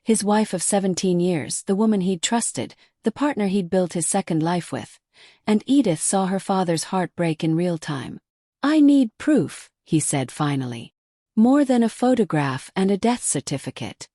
His wife of 17 years, the woman he'd trusted, the partner he'd built his second life with. And Edith saw her father's heart break in real time. I need proof, he said finally. More than a photograph and a death certificate.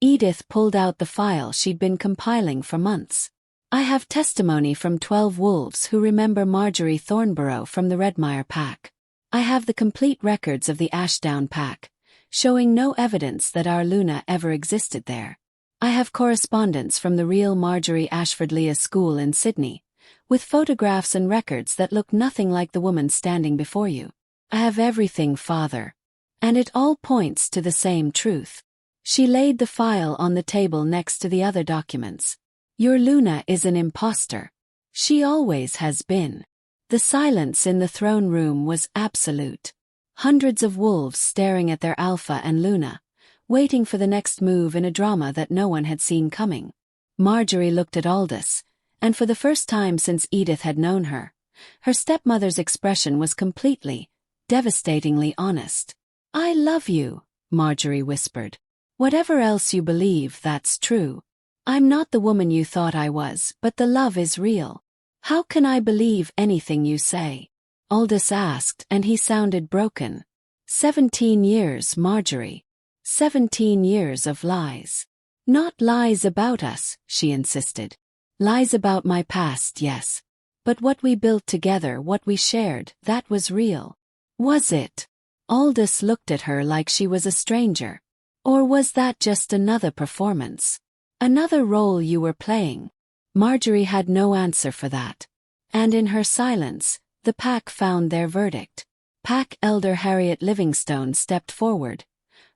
Edith pulled out the file she'd been compiling for months. I have testimony from 12 wolves who remember Margery Thornborough from the Redmire pack. I have the complete records of the Ashdown pack, showing no evidence that our Luna ever existed there. I have correspondence from the real Margery Ashford-Lee school in Sydney, with photographs and records that look nothing like the woman standing before you. I have everything, Father. And it all points to the same truth. She laid the file on the table next to the other documents. Your Luna is an impostor. She always has been. The silence in the throne room was absolute. Hundreds of wolves staring at their alpha and Luna, waiting for the next move in a drama that no one had seen coming. Margery looked at Aldous, and for the first time since Edith had known her, her stepmother's expression was completely, devastatingly honest. I love you, Margery whispered. Whatever else you believe, that's true. I'm not the woman you thought I was, but the love is real. How can I believe anything you say? Aldous asked, and he sounded broken. 17 years, Margery. 17 years of lies. Not lies about us, she insisted. Lies about my past, yes. But what we built together, what we shared, that was real. Was it? Aldous looked at her like she was a stranger. Or was that just another performance? Another role you were playing? Margery had no answer for that. And in her silence, the pack found their verdict. Pack Elder Harriet Livingstone stepped forward,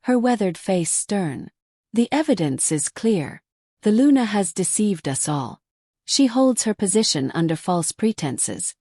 her weathered face stern. The evidence is clear. The Luna has deceived us all. She holds her position under false pretenses,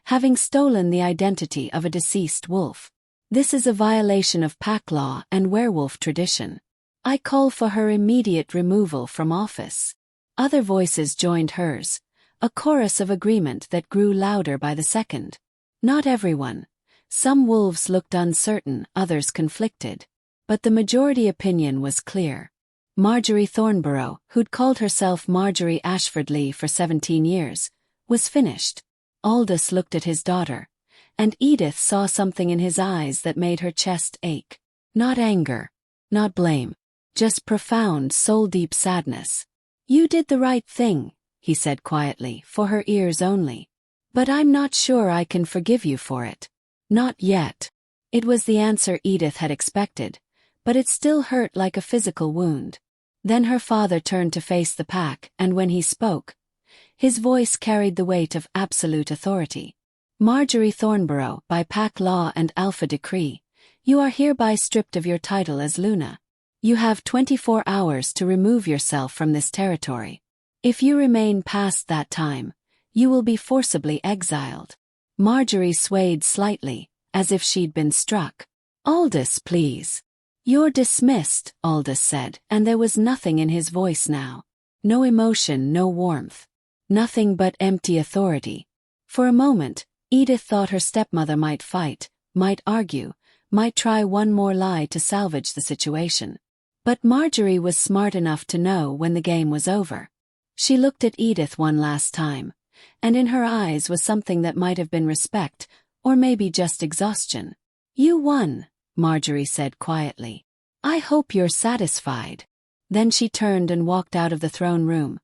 having stolen the identity of a deceased wolf. This is a violation of pack law and werewolf tradition. I call for her immediate removal from office." Other voices joined hers, a chorus of agreement that grew louder by the second. Not everyone. Some wolves looked uncertain, others conflicted. But the majority opinion was clear. Margery Thornborough, who'd called herself Margery Ashford-Lee for 17 years, was finished. Aldous looked at his daughter, and Edith saw something in his eyes that made her chest ache. Not anger, not blame, just profound, soul-deep sadness. "You did the right thing," he said quietly, for her ears only. "But I'm not sure I can forgive you for it." "Not yet." It was the answer Edith had expected, but it still hurt like a physical wound. Then her father turned to face the pack, and when he spoke, his voice carried the weight of absolute authority. "Margery Thornborough, by pack law and alpha decree, you are hereby stripped of your title as Luna. You have 24 hours to remove yourself from this territory. If you remain past that time, you will be forcibly exiled." Margery swayed slightly, as if she'd been struck. "Aldous, please." "You're dismissed," Aldous said, and there was nothing in his voice now. No emotion, no warmth. Nothing but empty authority. For a moment, Edith thought her stepmother might fight, might argue, might try one more lie to salvage the situation. But Margery was smart enough to know when the game was over. She looked at Edith one last time, and in her eyes was something that might have been respect, or maybe just exhaustion. "You won," Margery said quietly. "I hope you're satisfied." Then she turned and walked out of the throne room,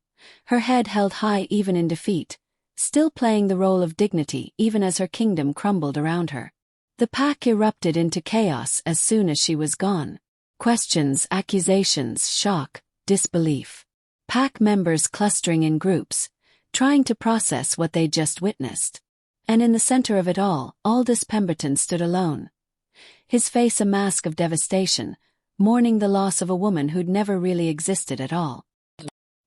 her head held high even in defeat, still playing the role of dignity even as her kingdom crumbled around her. The pack erupted into chaos as soon as she was gone. Questions, accusations, shock, disbelief. Pack members clustering in groups, trying to process what they'd just witnessed. And in the center of it all, Edith Pemberton stood alone. His face a mask of devastation, mourning the loss of a woman who'd never really existed at all.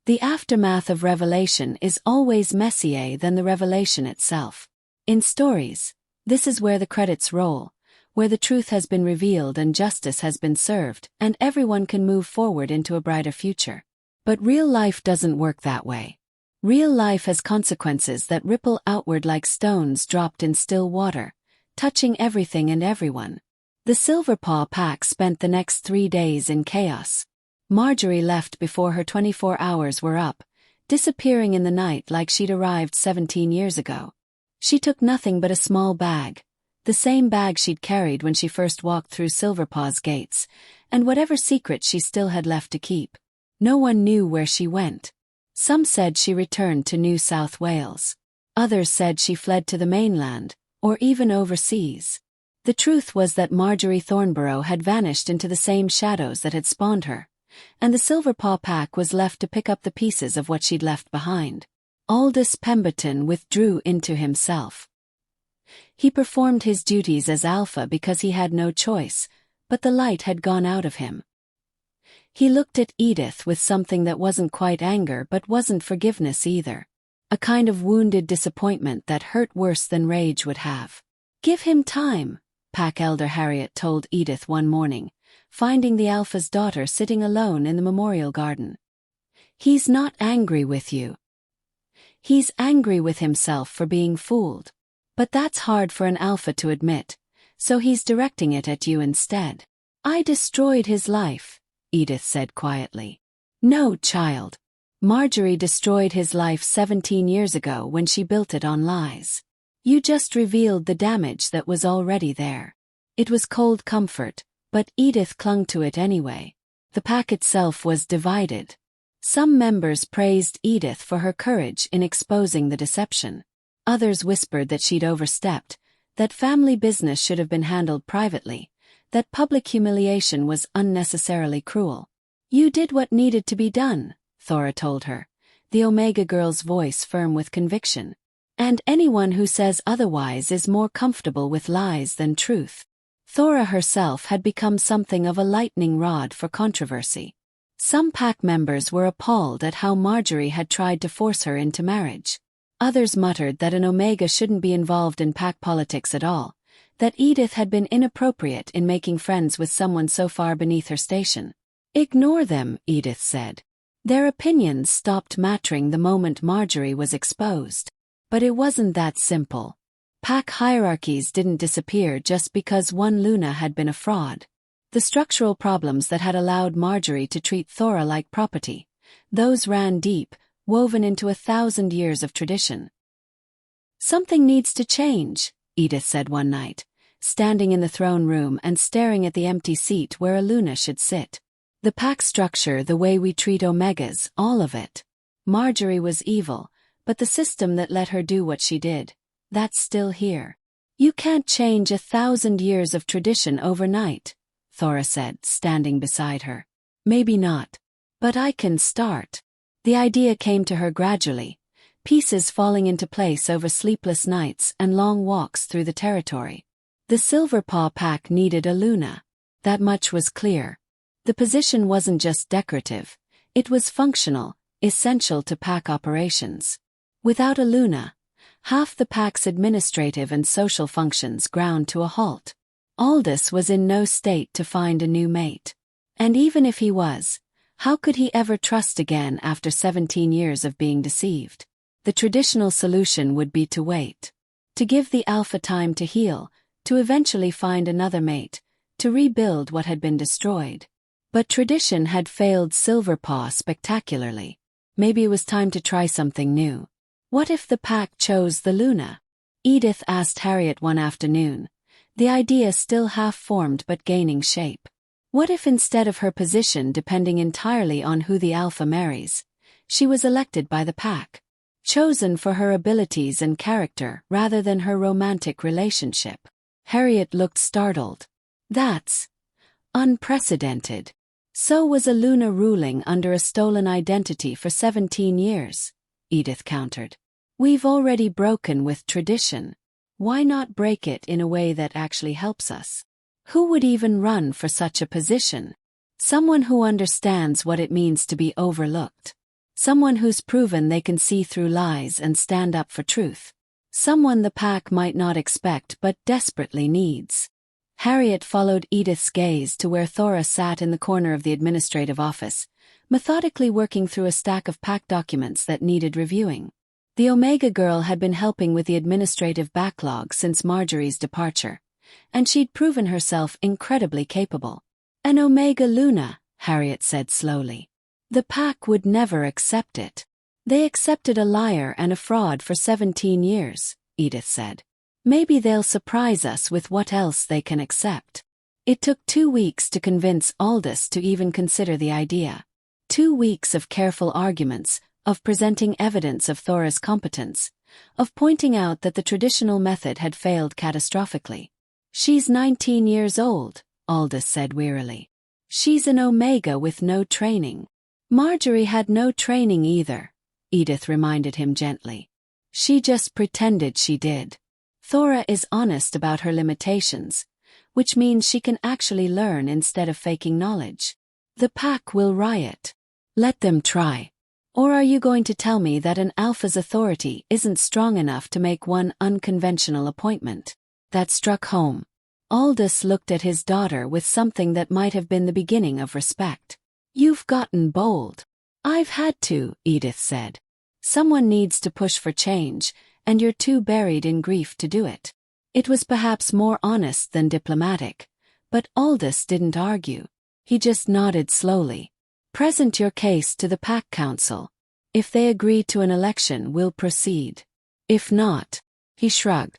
The aftermath of revelation is always messier than the revelation itself. In stories, this is where the credits roll, where the truth has been revealed and justice has been served, and everyone can move forward into a brighter future. But real life doesn't work that way. Real life has consequences that ripple outward like stones dropped in still water, touching everything and everyone. The Silverpaw pack spent the next 3 days in chaos. Margery left before her 24 hours were up, disappearing in the night like she'd arrived 17 years ago. She took nothing but a small bag, the same bag she'd carried when she first walked through Silverpaw's gates, and whatever secret she still had left to keep. No one knew where she went. Some said she returned to New South Wales. Others said she fled to the mainland, or even overseas. The truth was that Margery Thornborough had vanished into the same shadows that had spawned her, and the Silverpaw pack was left to pick up the pieces of what she'd left behind. Edith Pemberton withdrew into himself. He performed his duties as alpha because he had no choice, but the light had gone out of him. He looked at Edith with something that wasn't quite anger but wasn't forgiveness either. A kind of wounded disappointment that hurt worse than rage would have. "Give him time," Pack Elder Harriet told Edith one morning, finding the alpha's daughter sitting alone in the memorial garden. "He's not angry with you. He's angry with himself for being fooled. But that's hard for an alpha to admit, so he's directing it at you instead." "I destroyed his life," Edith said quietly. "No, child. Margery destroyed his life 17 years ago when she built it on lies. You just revealed the damage that was already there." It was cold comfort, but Edith clung to it anyway. The pack itself was divided. Some members praised Edith for her courage in exposing the deception. Others whispered that she'd overstepped, that family business should have been handled privately, that public humiliation was unnecessarily cruel. "You did what needed to be done," Thora told her, the Omega girl's voice firm with conviction. "And anyone who says otherwise is more comfortable with lies than truth." Thora herself had become something of a lightning rod for controversy. Some pack members were appalled at how Margery had tried to force her into marriage. Others muttered that an Omega shouldn't be involved in pack politics at all, that Edith had been inappropriate in making friends with someone so far beneath her station. "Ignore them," Edith said. Their opinions stopped mattering the moment Margery was exposed. But it wasn't that simple. Pack hierarchies didn't disappear just because one Luna had been a fraud. The structural problems that had allowed Margery to treat Thora like property, those ran deep, woven into 1,000 years of tradition. "Something needs to change," Edith said one night, standing in the throne room and staring at the empty seat where a Luna should sit. "The pack structure, the way we treat Omegas, all of it. Margery was evil, but the system that let her do what she did, that's still here. You can't change 1,000 years of tradition overnight," Thora said, standing beside her. "Maybe not. But I can start." The idea came to her gradually, pieces falling into place over sleepless nights and long walks through the territory. The Silverpaw pack needed a Luna. That much was clear. The position wasn't just decorative, it was functional, essential to pack operations. Without a Luna, half the pack's administrative and social functions ground to a halt. Aldous was in no state to find a new mate. And even if he was, how could he ever trust again after 17 years of being deceived? The traditional solution would be to wait. To give the alpha time to heal, to eventually find another mate, to rebuild what had been destroyed. But tradition had failed Silverpaw spectacularly. Maybe it was time to try something new. What if the pack chose the Luna? Edith asked Harriet one afternoon, the idea still half-formed but gaining shape. What if instead of her position depending entirely on who the alpha marries, she was elected by the pack? Chosen for her abilities and character rather than her romantic relationship? Harriet looked startled. "That's unprecedented." "So was a Luna ruling under a stolen identity for 17 years, Edith countered. "We've already broken with tradition. Why not break it in a way that actually helps us? Who would even run for such a position? Someone who understands what it means to be overlooked. Someone who's proven they can see through lies and stand up for truth. Someone the pack might not expect but desperately needs." Harriet followed Edith's gaze to where Thora sat in the corner of the administrative office, methodically working through a stack of pack documents that needed reviewing. The Omega girl had been helping with the administrative backlog since Margery's departure, and she'd proven herself incredibly capable. "An Omega Luna," Harriet said slowly. "The pack would never accept it. They accepted a liar and a fraud for 17 years, Edith said. Maybe they'll surprise us with what else they can accept." It took 2 weeks to convince Aldous to even consider the idea. 2 weeks of careful arguments, of presenting evidence of Thora's competence, of pointing out that the traditional method had failed catastrophically. "She's 19 years old," Aldous said wearily. "She's an Omega with no training." "Margery had no training either," Edith reminded him gently. "She just pretended she did. Thora is honest about her limitations, which means she can actually learn instead of faking knowledge. The pack will riot. Let them try. Or are you going to tell me that an alpha's authority isn't strong enough to make one unconventional appointment?" That struck home. Aldous looked at his daughter with something that might have been the beginning of respect. "You've gotten bold." "I've had to," Edith said. "Someone needs to push for change, and you're too buried in grief to do it." It was perhaps more honest than diplomatic, but Aldous didn't argue. He just nodded slowly. "Present your case to the Pack Council. If they agree to an election, we'll proceed. If not," he shrugged.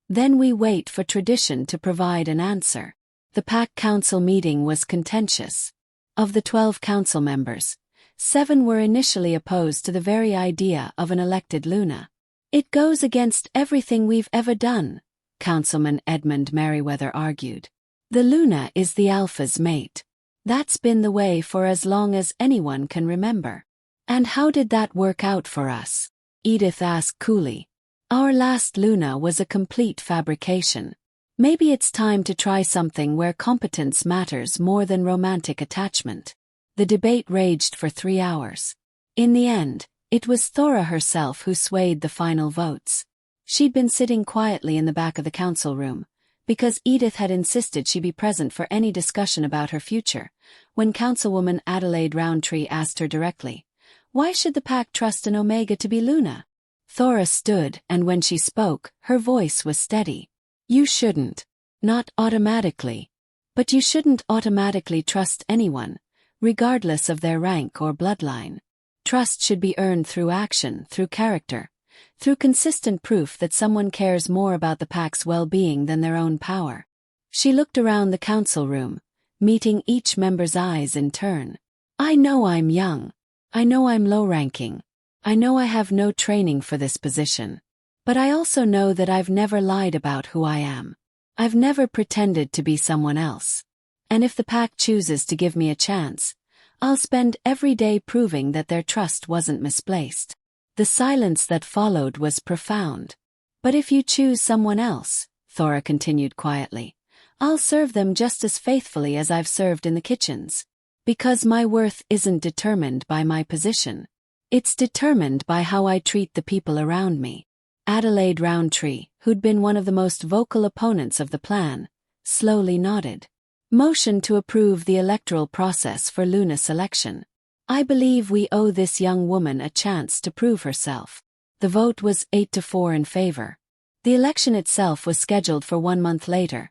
"Then we wait for tradition to provide an answer." The Pack Council meeting was contentious. Of the 12 council members, 7 were initially opposed to the very idea of an elected Luna. "It goes against everything we've ever done," Councilman Edmund Merriweather argued. "The Luna is the Alpha's mate. That's been the way for as long as anyone can remember." "And how did that work out for us?" Edith asked coolly. "Our last Luna was a complete fabrication. Maybe it's time to try something where competence matters more than romantic attachment." The debate raged for 3 hours. In the end, it was Thora herself who swayed the final votes. She'd been sitting quietly in the back of the council room, because Edith had insisted she be present for any discussion about her future, when Councilwoman Adelaide Roundtree asked her directly, "Why should the pack trust an Omega to be Luna?" Thora stood, and when she spoke, her voice was steady. "You shouldn't. Not automatically. But you shouldn't automatically trust anyone, regardless of their rank or bloodline. Trust should be earned through action, through character, through consistent proof that someone cares more about the pack's well-being than their own power." She looked around the council room, meeting each member's eyes in turn. "I know I'm young. I know I'm low-ranking. I know I have no training for this position. But I also know that I've never lied about who I am. I've never pretended to be someone else. And if the pack chooses to give me a chance, I'll spend every day proving that their trust wasn't misplaced." The silence that followed was profound. "But if you choose someone else," Thora continued quietly, "I'll serve them just as faithfully as I've served in the kitchens. Because my worth isn't determined by my position. It's determined by how I treat the people around me." Adelaide Roundtree, who'd been one of the most vocal opponents of the plan, slowly nodded. "Motion to approve the electoral process for Luna selection. I believe we owe this young woman a chance to prove herself." The vote was 8-4 in favor. The election itself was scheduled for 1 month later,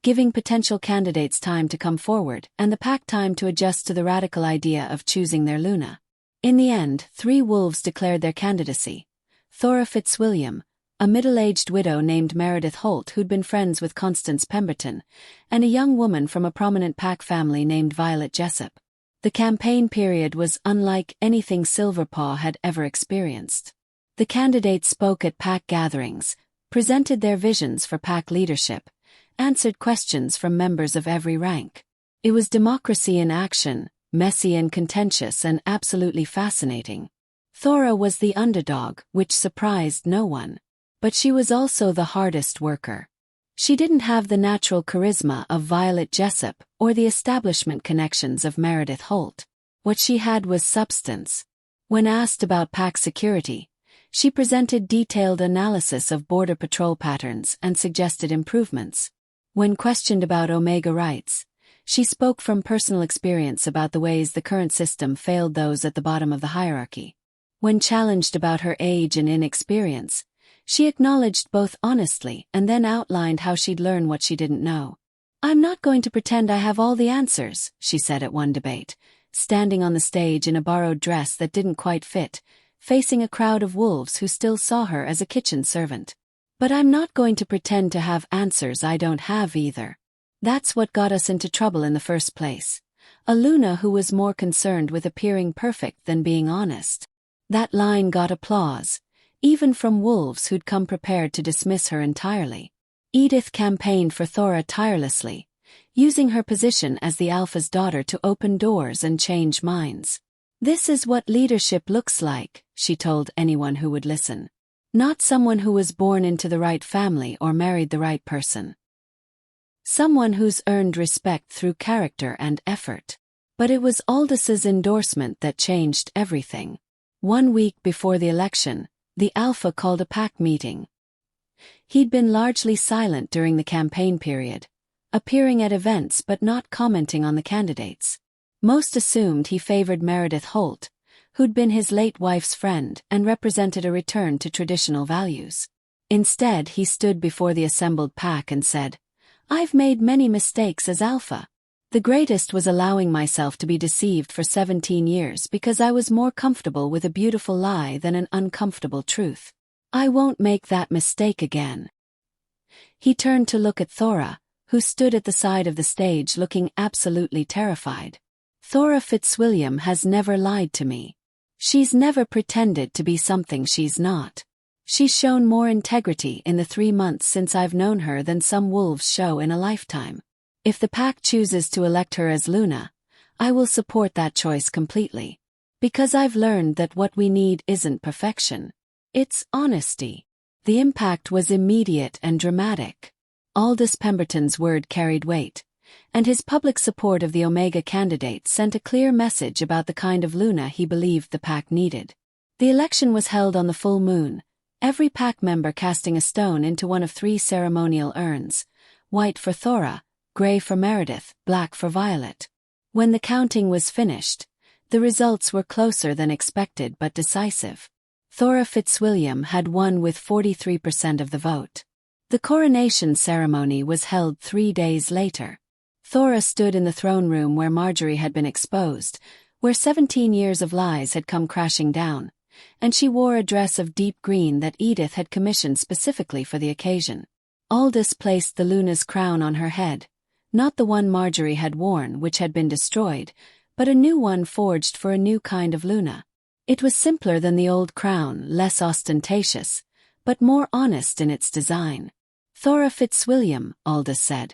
giving potential candidates time to come forward and the pack time to adjust to the radical idea of choosing their Luna. In the end, 3 wolves declared their candidacy. Thora Fitzwilliam, a middle-aged widow named Meredith Holt who'd been friends with Constance Pemberton, and a young woman from a prominent pack family named Violet Jessup. The campaign period was unlike anything Silverpaw had ever experienced. The candidates spoke at pack gatherings, presented their visions for pack leadership, answered questions from members of every rank. It was democracy in action, messy and contentious and absolutely fascinating. Thora was the underdog, which surprised no one. But she was also the hardest worker. She didn't have the natural charisma of Violet Jessup or the establishment connections of Meredith Holt. What she had was substance. When asked about pack security, she presented detailed analysis of border patrol patterns and suggested improvements. When questioned about Omega rights, she spoke from personal experience about the ways the current system failed those at the bottom of the hierarchy. When challenged about her age and inexperience, she acknowledged both honestly and then outlined how she'd learn what she didn't know. "I'm not going to pretend I have all the answers," she said at one debate, standing on the stage in a borrowed dress that didn't quite fit, facing a crowd of wolves who still saw her as a kitchen servant. "But I'm not going to pretend to have answers I don't have either. That's what got us into trouble in the first place. A Luna who was more concerned with appearing perfect than being honest." That line got applause, even from wolves who'd come prepared to dismiss her entirely. Edith campaigned for Thora tirelessly, using her position as the Alpha's daughter to open doors and change minds. "This is what leadership looks like," she told anyone who would listen. "Not someone who was born into the right family or married the right person. Someone who's earned respect through character and effort." But it was Aldous' endorsement that changed everything. 1 week before the election, the Alpha called a pack meeting. He'd been largely silent during the campaign period, appearing at events but not commenting on the candidates. Most assumed he favored Meredith Holt, who'd been his late wife's friend and represented a return to traditional values. Instead, he stood before the assembled pack and said, "I've made many mistakes as Alpha. The greatest was allowing myself to be deceived for 17 years because I was more comfortable with a beautiful lie than an uncomfortable truth. I won't make that mistake again." He turned to look at Thora, who stood at the side of the stage looking absolutely terrified. "Thora Fitzwilliam has never lied to me. She's never pretended to be something she's not. She's shown more integrity in the 3 months since I've known her than some wolves show in a lifetime. If the pack chooses to elect her as Luna, I will support that choice completely. Because I've learned that what we need isn't perfection. It's honesty." The impact was immediate and dramatic. Aldous Pemberton's word carried weight, and his public support of the Omega candidate sent a clear message about the kind of Luna he believed the pack needed. The election was held on the full moon, every pack member casting a stone into one of 3 ceremonial urns, white for Thora, gray for Meredith, black for Violet. When the counting was finished, the results were closer than expected but decisive. Thora Fitzwilliam had won with 43% of the vote. The coronation ceremony was held 3 days later. Thora stood in the throne room where Margery had been exposed, where 17 years of lies had come crashing down, and she wore a dress of deep green that Edith had commissioned specifically for the occasion. Aldous placed the Luna's crown on her head, not the one Margery had worn, which had been destroyed, but a new one forged for a new kind of Luna. It was simpler than the old crown, less ostentatious, but more honest in its design. "Thora Fitzwilliam," Aldous said,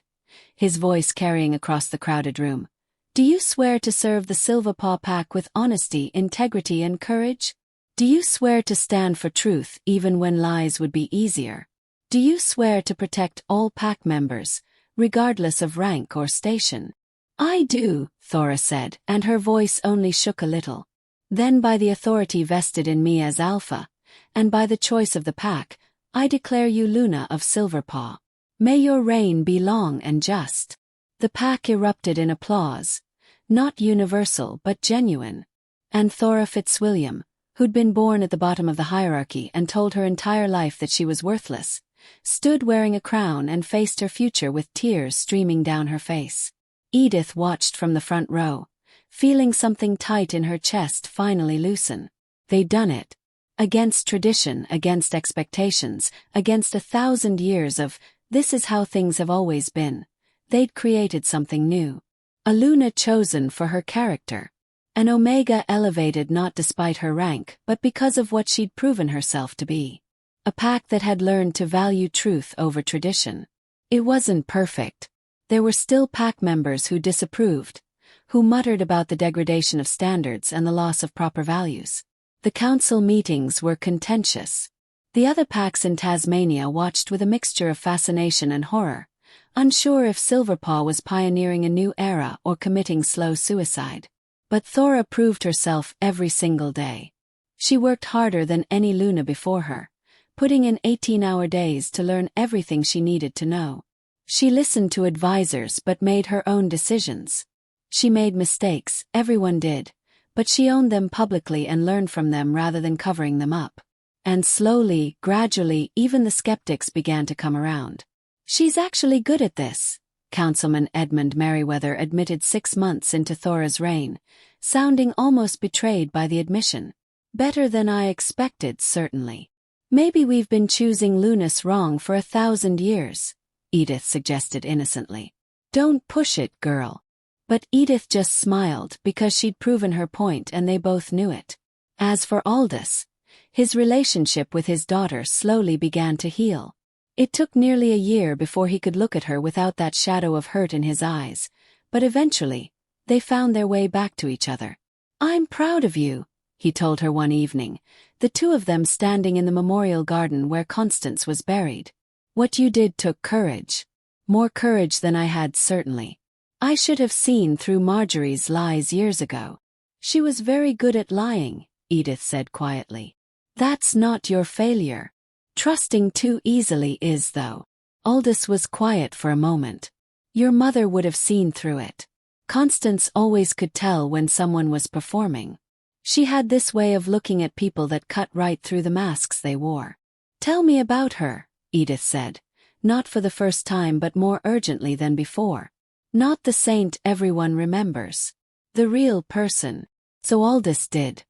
his voice carrying across the crowded room, "do you swear to serve the Silverpaw Pack with honesty, integrity, and courage? Do you swear to stand for truth even when lies would be easier? Do you swear to protect all pack members, regardless of rank or station?" "I do," Thora said, and her voice only shook a little. "Then by the authority vested in me as Alpha, and by the choice of the pack, I declare you Luna of Silverpaw. May your reign be long and just." The pack erupted in applause, not universal but genuine. And Thora Fitzwilliam, who'd been born at the bottom of the hierarchy and told her entire life that she was worthless, stood wearing a crown and faced her future with tears streaming down her face. Edith watched from the front row, feeling something tight in her chest finally loosen. They'd done it. Against tradition, against expectations, against 1,000 years of, "this is how things have always been." They'd created something new. A Luna chosen for her character. An Omega elevated not despite her rank but because of what she'd proven herself to be. A pack that had learned to value truth over tradition. It wasn't perfect. There were still pack members who disapproved, who muttered about the degradation of standards and the loss of proper values. The council meetings were contentious. The other packs in Tasmania watched with a mixture of fascination and horror, unsure if Silverpaw was pioneering a new era or committing slow suicide. But Thora proved herself every single day. She worked harder than any Luna before her, putting in 18-hour days to learn everything she needed to know. She listened to advisors but made her own decisions. She made mistakes, everyone did, but she owned them publicly and learned from them rather than covering them up. And slowly, gradually, even the skeptics began to come around. "She's actually good at this," Councilman Edmund Merriweather admitted 6 months into Thora's reign, sounding almost betrayed by the admission. "Better than I expected, certainly." "Maybe we've been choosing Lunas wrong for 1,000 years, Edith suggested innocently. "Don't push it, girl." But Edith just smiled because she'd proven her point and they both knew it. As for Aldous, his relationship with his daughter slowly began to heal. It took nearly a year before he could look at her without that shadow of hurt in his eyes, but eventually, they found their way back to each other. "I'm proud of you," he told her one evening, the two of them standing in the memorial garden where Constance was buried. "What you did took courage. More courage than I had, certainly. I should have seen through Margery's lies years ago." "She was very good at lying," Edith said quietly. "That's not your failure. Trusting too easily is, though." Aldous was quiet for a moment. "Your mother would have seen through it. Constance always could tell when someone was performing. She had this way of looking at people that cut right through the masks they wore." "Tell me about her," Edith said, not for the first time but more urgently than before. Not the saint everyone remembers. The real person. So Aldous did.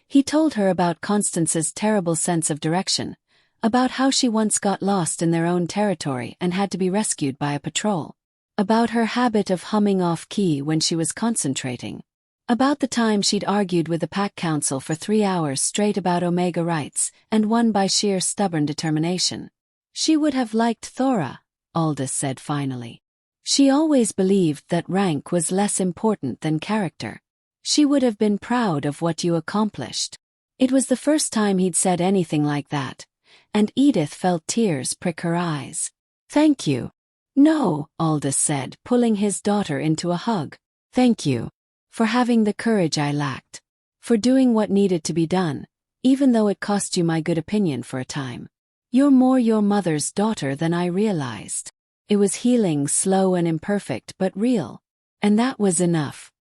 He told her about Constance's terrible sense of direction, about how she once got lost in their own territory and had to be rescued by a patrol, about her habit of humming off-key when she was concentrating, about the time she'd argued with the Pack Council for 3 hours straight about Omega rights and won by sheer stubborn determination. "She would have liked Thora," Aldous said finally. "She always believed that rank was less important than character. She would have been proud of what you accomplished." It was the first time he'd said anything like that, and Edith felt tears prick her eyes. "Thank you." No, Aldous said, pulling his daughter into a hug. Thank you. For having the courage I lacked. For doing what needed to be done, even though it cost you my good opinion for a time. You're more your mother's daughter than I realized. It was healing, slow and imperfect, but real. And that was enough.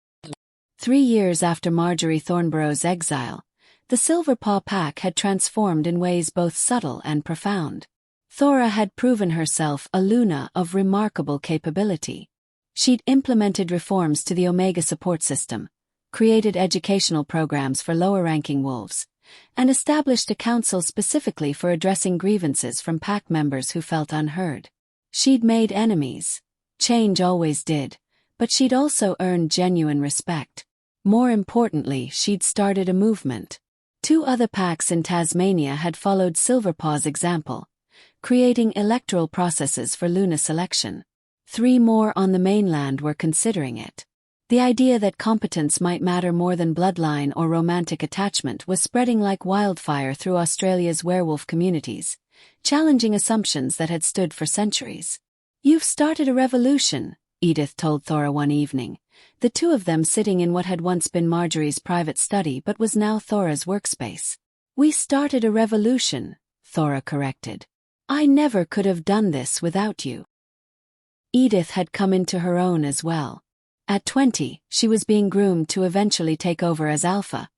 3 years after Margery Thornborough's exile, the Silverpaw Pack had transformed in ways both subtle and profound. Thora had proven herself a Luna of remarkable capability. She'd implemented reforms to the Omega support system, created educational programs for lower-ranking wolves, and established a council specifically for addressing grievances from pack members who felt unheard. She'd made enemies. Change always did, but she'd also earned genuine respect. More importantly, she'd started a movement. 2 other packs in Tasmania had followed Silverpaw's example, creating electoral processes for Luna selection. 3 more on the mainland were considering it. The idea that competence might matter more than bloodline or romantic attachment was spreading like wildfire through Australia's werewolf communities, challenging assumptions that had stood for centuries. You've started a revolution, Edith told Thora one evening, the 2 of them sitting in what had once been Margery's private study but was now Thora's workspace. We started a revolution, Thora corrected. I never could have done this without you. Edith had come into her own as well. At 20, she was being groomed to eventually take over as Alpha,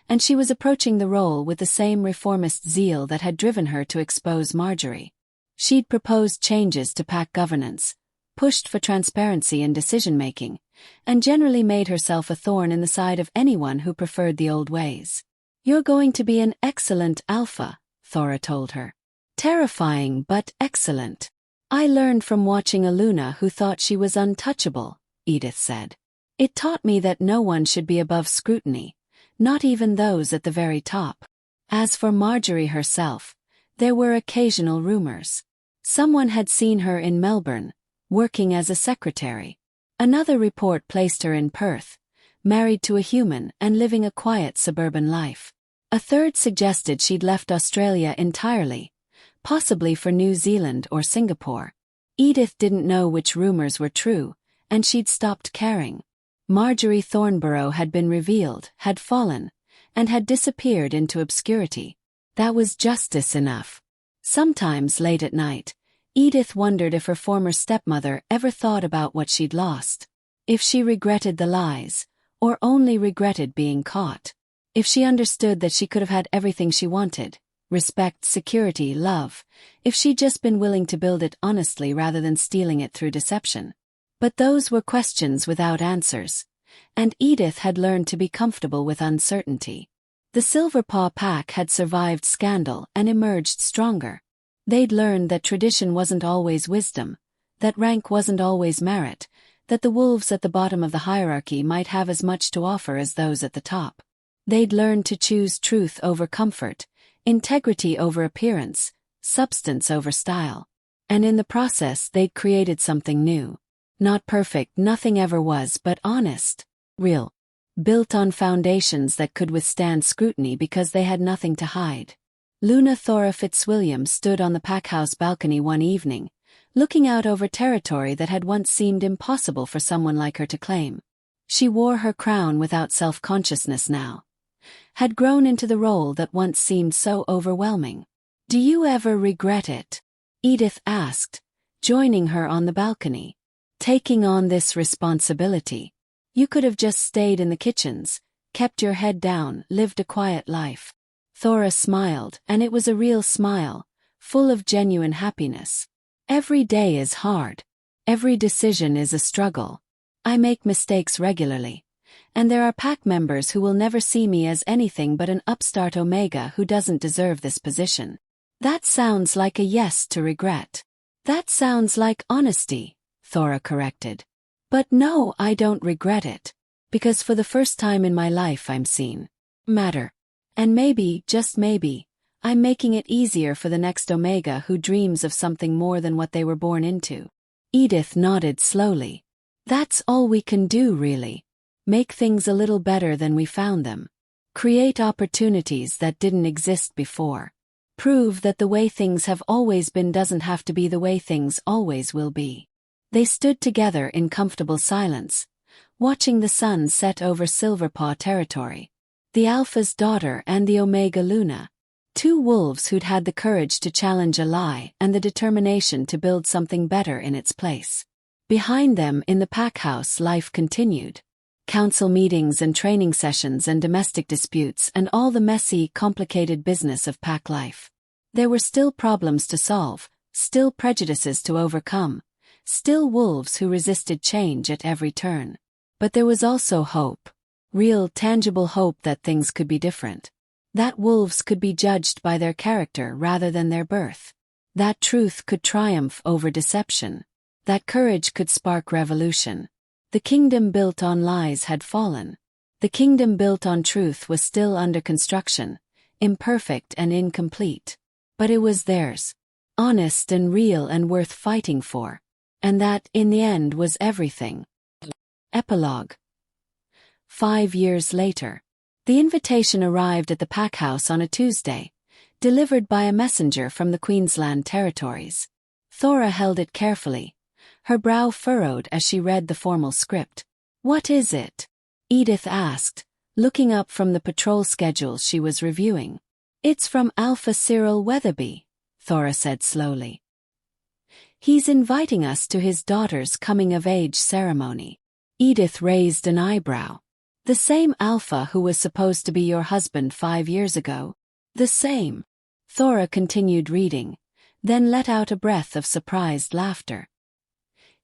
and she was approaching the role with the same reformist zeal that had driven her to expose Margery. She'd proposed changes to pack governance, pushed for transparency in decision-making, and generally made herself a thorn in the side of anyone who preferred the old ways. You're going to be an excellent Alpha, Thora told her. Terrifying but excellent. I learned from watching a Luna who thought she was untouchable, Edith said. It taught me that no one should be above scrutiny, not even those at the very top. As for Margery herself, there were occasional rumors. Someone had seen her in Melbourne, working as a secretary. Another report placed her in Perth, married to a human and living a quiet suburban life. A third suggested she'd left Australia entirely, possibly for New Zealand or Singapore. Edith didn't know which rumors were true, and she'd stopped caring. Margery Thornborough had been revealed, had fallen, and had disappeared into obscurity. That was justice enough. Sometimes, late at night, Edith wondered if her former stepmother ever thought about what she'd lost. If she regretted the lies, or only regretted being caught. If she understood that she could have had everything she wanted, respect, security, love, if she'd just been willing to build it honestly rather than stealing it through deception. But those were questions without answers, and Edith had learned to be comfortable with uncertainty. The Silverpaw Pack had survived scandal and emerged stronger. They'd learned that tradition wasn't always wisdom, that rank wasn't always merit, that the wolves at the bottom of the hierarchy might have as much to offer as those at the top. They'd learned to choose truth over comfort, integrity over appearance, substance over style. And in the process they'd created something new. Not perfect, nothing ever was, but honest, real. Built on foundations that could withstand scrutiny because they had nothing to hide. Luna Thora Fitzwilliam stood on the packhouse balcony one evening, looking out over territory that had once seemed impossible for someone like her to claim. She wore her crown without self-consciousness now. Had grown into the role that once seemed so overwhelming. Do you ever regret it? Edith asked, joining her on the balcony. Taking on this responsibility. You could have just stayed in the kitchens, kept your head down, lived a quiet life. Thora smiled, and it was a real smile, full of genuine happiness. Every day is hard. Every decision is a struggle. I make mistakes regularly. And there are pack members who will never see me as anything but an upstart Omega who doesn't deserve this position. That sounds like a yes to regret. That sounds like honesty, Thora corrected. But no, I don't regret it. Because for the first time in my life I'm seen. Matter. And maybe, just maybe, I'm making it easier for the next Omega who dreams of something more than what they were born into. Edith nodded slowly. That's all we can do, really. Make things a little better than we found them. Create opportunities that didn't exist before. Prove that the way things have always been doesn't have to be the way things always will be. They stood together in comfortable silence, watching the sun set over Silverpaw territory. The Alpha's daughter and the Omega Luna. Two wolves who'd had the courage to challenge a lie and the determination to build something better in its place. Behind them in the pack house, life continued. Council meetings and training sessions and domestic disputes and all the messy, complicated business of pack life. There were still problems to solve, still prejudices to overcome, still wolves who resisted change at every turn. But there was also hope. Real, tangible hope that things could be different. That wolves could be judged by their character rather than their birth. That truth could triumph over deception. That courage could spark revolution. The kingdom built on lies had fallen. The kingdom built on truth was still under construction, imperfect and incomplete. But it was theirs. Honest and real and worth fighting for. And that, in the end, was everything. Epilogue. 5 years later. The invitation arrived at the pack house on a Tuesday, delivered by a messenger from the Queensland territories. Thora held it carefully, her brow furrowed as she read the formal script. "What is it?" Edith asked, looking up from the patrol schedule she was reviewing. "It's from Alpha Cyril Weatherby," Thora said slowly. "He's inviting us to his daughter's coming-of-age ceremony." Edith raised an eyebrow. "The same Alpha who was supposed to be your husband 5 years ago?" "The same." Thora continued reading, then let out a breath of surprised laughter.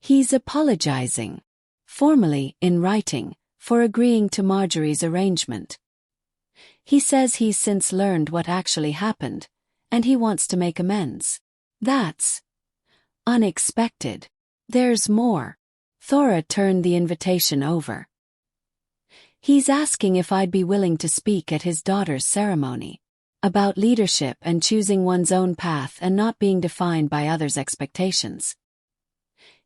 "He's apologizing. Formally, in writing, for agreeing to Margery's arrangement. He says he's since learned what actually happened, and he wants to make amends." "That's unexpected. There's more." Thora turned the invitation over. "He's asking if I'd be willing to speak at his daughter's ceremony. About leadership and choosing one's own path and not being defined by others' expectations.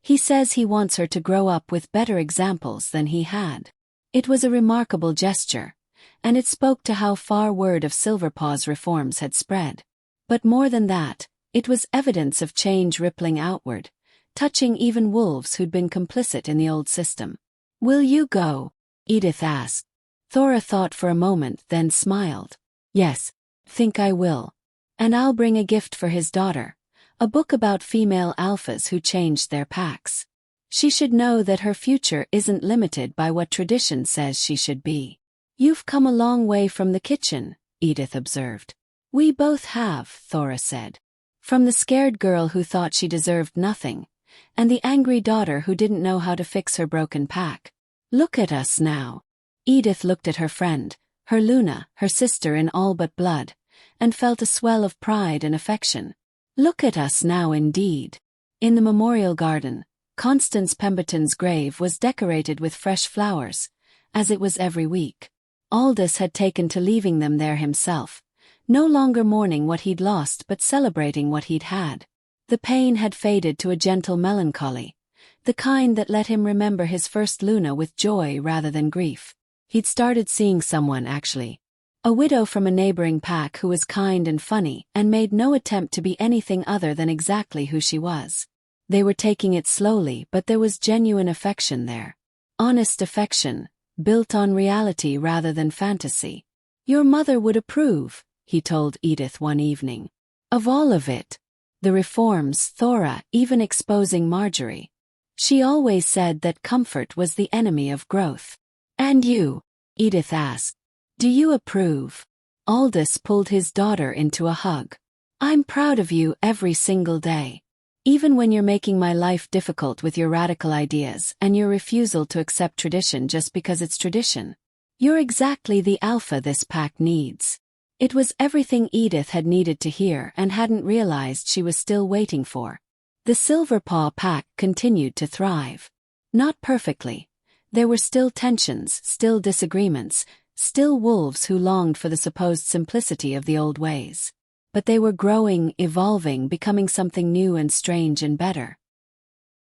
He says he wants her to grow up with better examples than he had." It was a remarkable gesture, and it spoke to how far word of Silverpaw's reforms had spread. But more than that, it was evidence of change rippling outward, touching even wolves who'd been complicit in the old system. "Will you go?" Edith asked. Thora thought for a moment, then smiled. "Yes, think I will. And I'll bring a gift for his daughter, a book about female alphas who changed their packs. She should know that her future isn't limited by what tradition says she should be." "You've come a long way from the kitchen," Edith observed. "We both have," Thora said. "From the scared girl who thought she deserved nothing, and the angry daughter who didn't know how to fix her broken pack. Look at us now." Edith looked at her friend, her Luna, her sister in all but blood, and felt a swell of pride and affection. Look at us now indeed. In the memorial garden, Constance Pemberton's grave was decorated with fresh flowers, as it was every week. Aldous had taken to leaving them there himself, no longer mourning what he'd lost but celebrating what he'd had. The pain had faded to a gentle melancholy, the kind that let him remember his first Luna with joy rather than grief. He'd started seeing someone, actually. A widow from a neighboring pack who was kind and funny and made no attempt to be anything other than exactly who she was. They were taking it slowly, but there was genuine affection there. Honest affection, built on reality rather than fantasy. "Your mother would approve," he told Edith one evening. "Of all of it. The reforms, Thora, even exposing Margery. She always said that comfort was the enemy of growth." "And you?" Edith asked. "Do you approve?" Aldous pulled his daughter into a hug. "I'm proud of you every single day. Even when you're making my life difficult with your radical ideas and your refusal to accept tradition just because it's tradition. You're exactly the alpha this pack needs." It was everything Edith had needed to hear and hadn't realized she was still waiting for. The Silverpaw pack continued to thrive. Not perfectly. There were still tensions, still disagreements, still wolves who longed for the supposed simplicity of the old ways. But they were growing, evolving, becoming something new and strange and better.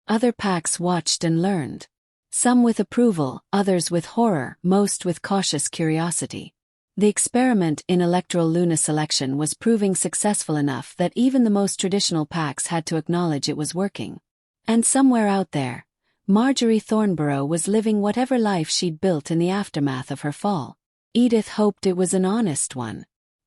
Other packs watched and learned. Some with approval, others with horror, most with cautious curiosity. The experiment in electoral Luna selection was proving successful enough that even the most traditional packs had to acknowledge it was working. And somewhere out there, Margery Thornborough was living whatever life she'd built in the aftermath of her fall. Edith hoped it was an honest one.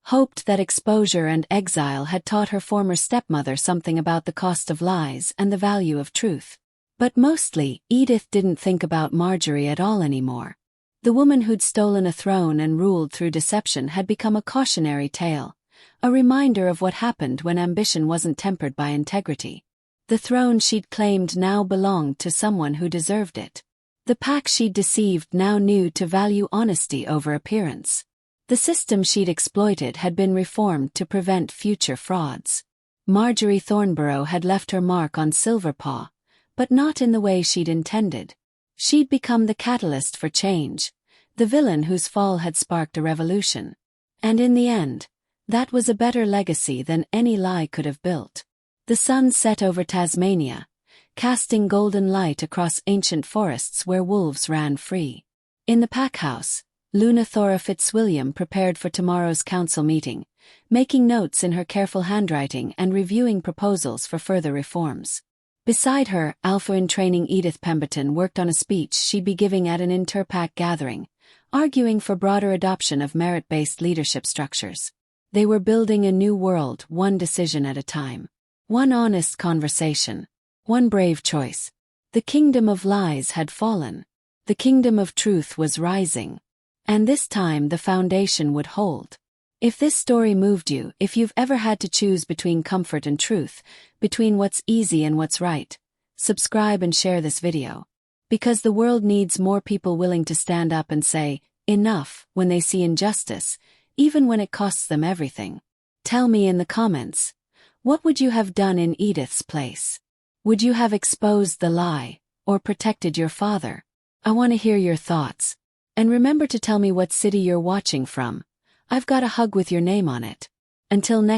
Hoped that exposure and exile had taught her former stepmother something about the cost of lies and the value of truth. But mostly, Edith didn't think about Margery at all anymore. The woman who'd stolen a throne and ruled through deception had become a cautionary tale, a reminder of what happened when ambition wasn't tempered by integrity. The throne she'd claimed now belonged to someone who deserved it. The pack she'd deceived now knew to value honesty over appearance. The system she'd exploited had been reformed to prevent future frauds. Margery Thornborough had left her mark on Silverpaw, but not in the way she'd intended. She'd become the catalyst for change, the villain whose fall had sparked a revolution. And in the end, that was a better legacy than any lie could have built. The sun set over Tasmania, casting golden light across ancient forests where wolves ran free. In the pack house, Luna Thora Fitzwilliam prepared for tomorrow's council meeting, making notes in her careful handwriting and reviewing proposals for further reforms. Beside her, Alpha-in-training Edith Pemberton worked on a speech she'd be giving at an inter-pack gathering, arguing for broader adoption of merit-based leadership structures. They were building a new world, one decision at a time. One honest conversation. One brave choice. The kingdom of lies had fallen. The kingdom of truth was rising. And this time the foundation would hold. If this story moved you, if you've ever had to choose between comfort and truth, between what's easy and what's right, subscribe and share this video. Because the world needs more people willing to stand up and say, enough, when they see injustice, even when it costs them everything. Tell me in the comments, what would you have done in Edith's place? Would you have exposed the lie, or protected your father? I want to hear your thoughts. And remember to tell me what city you're watching from. I've got a hug with your name on it. Until next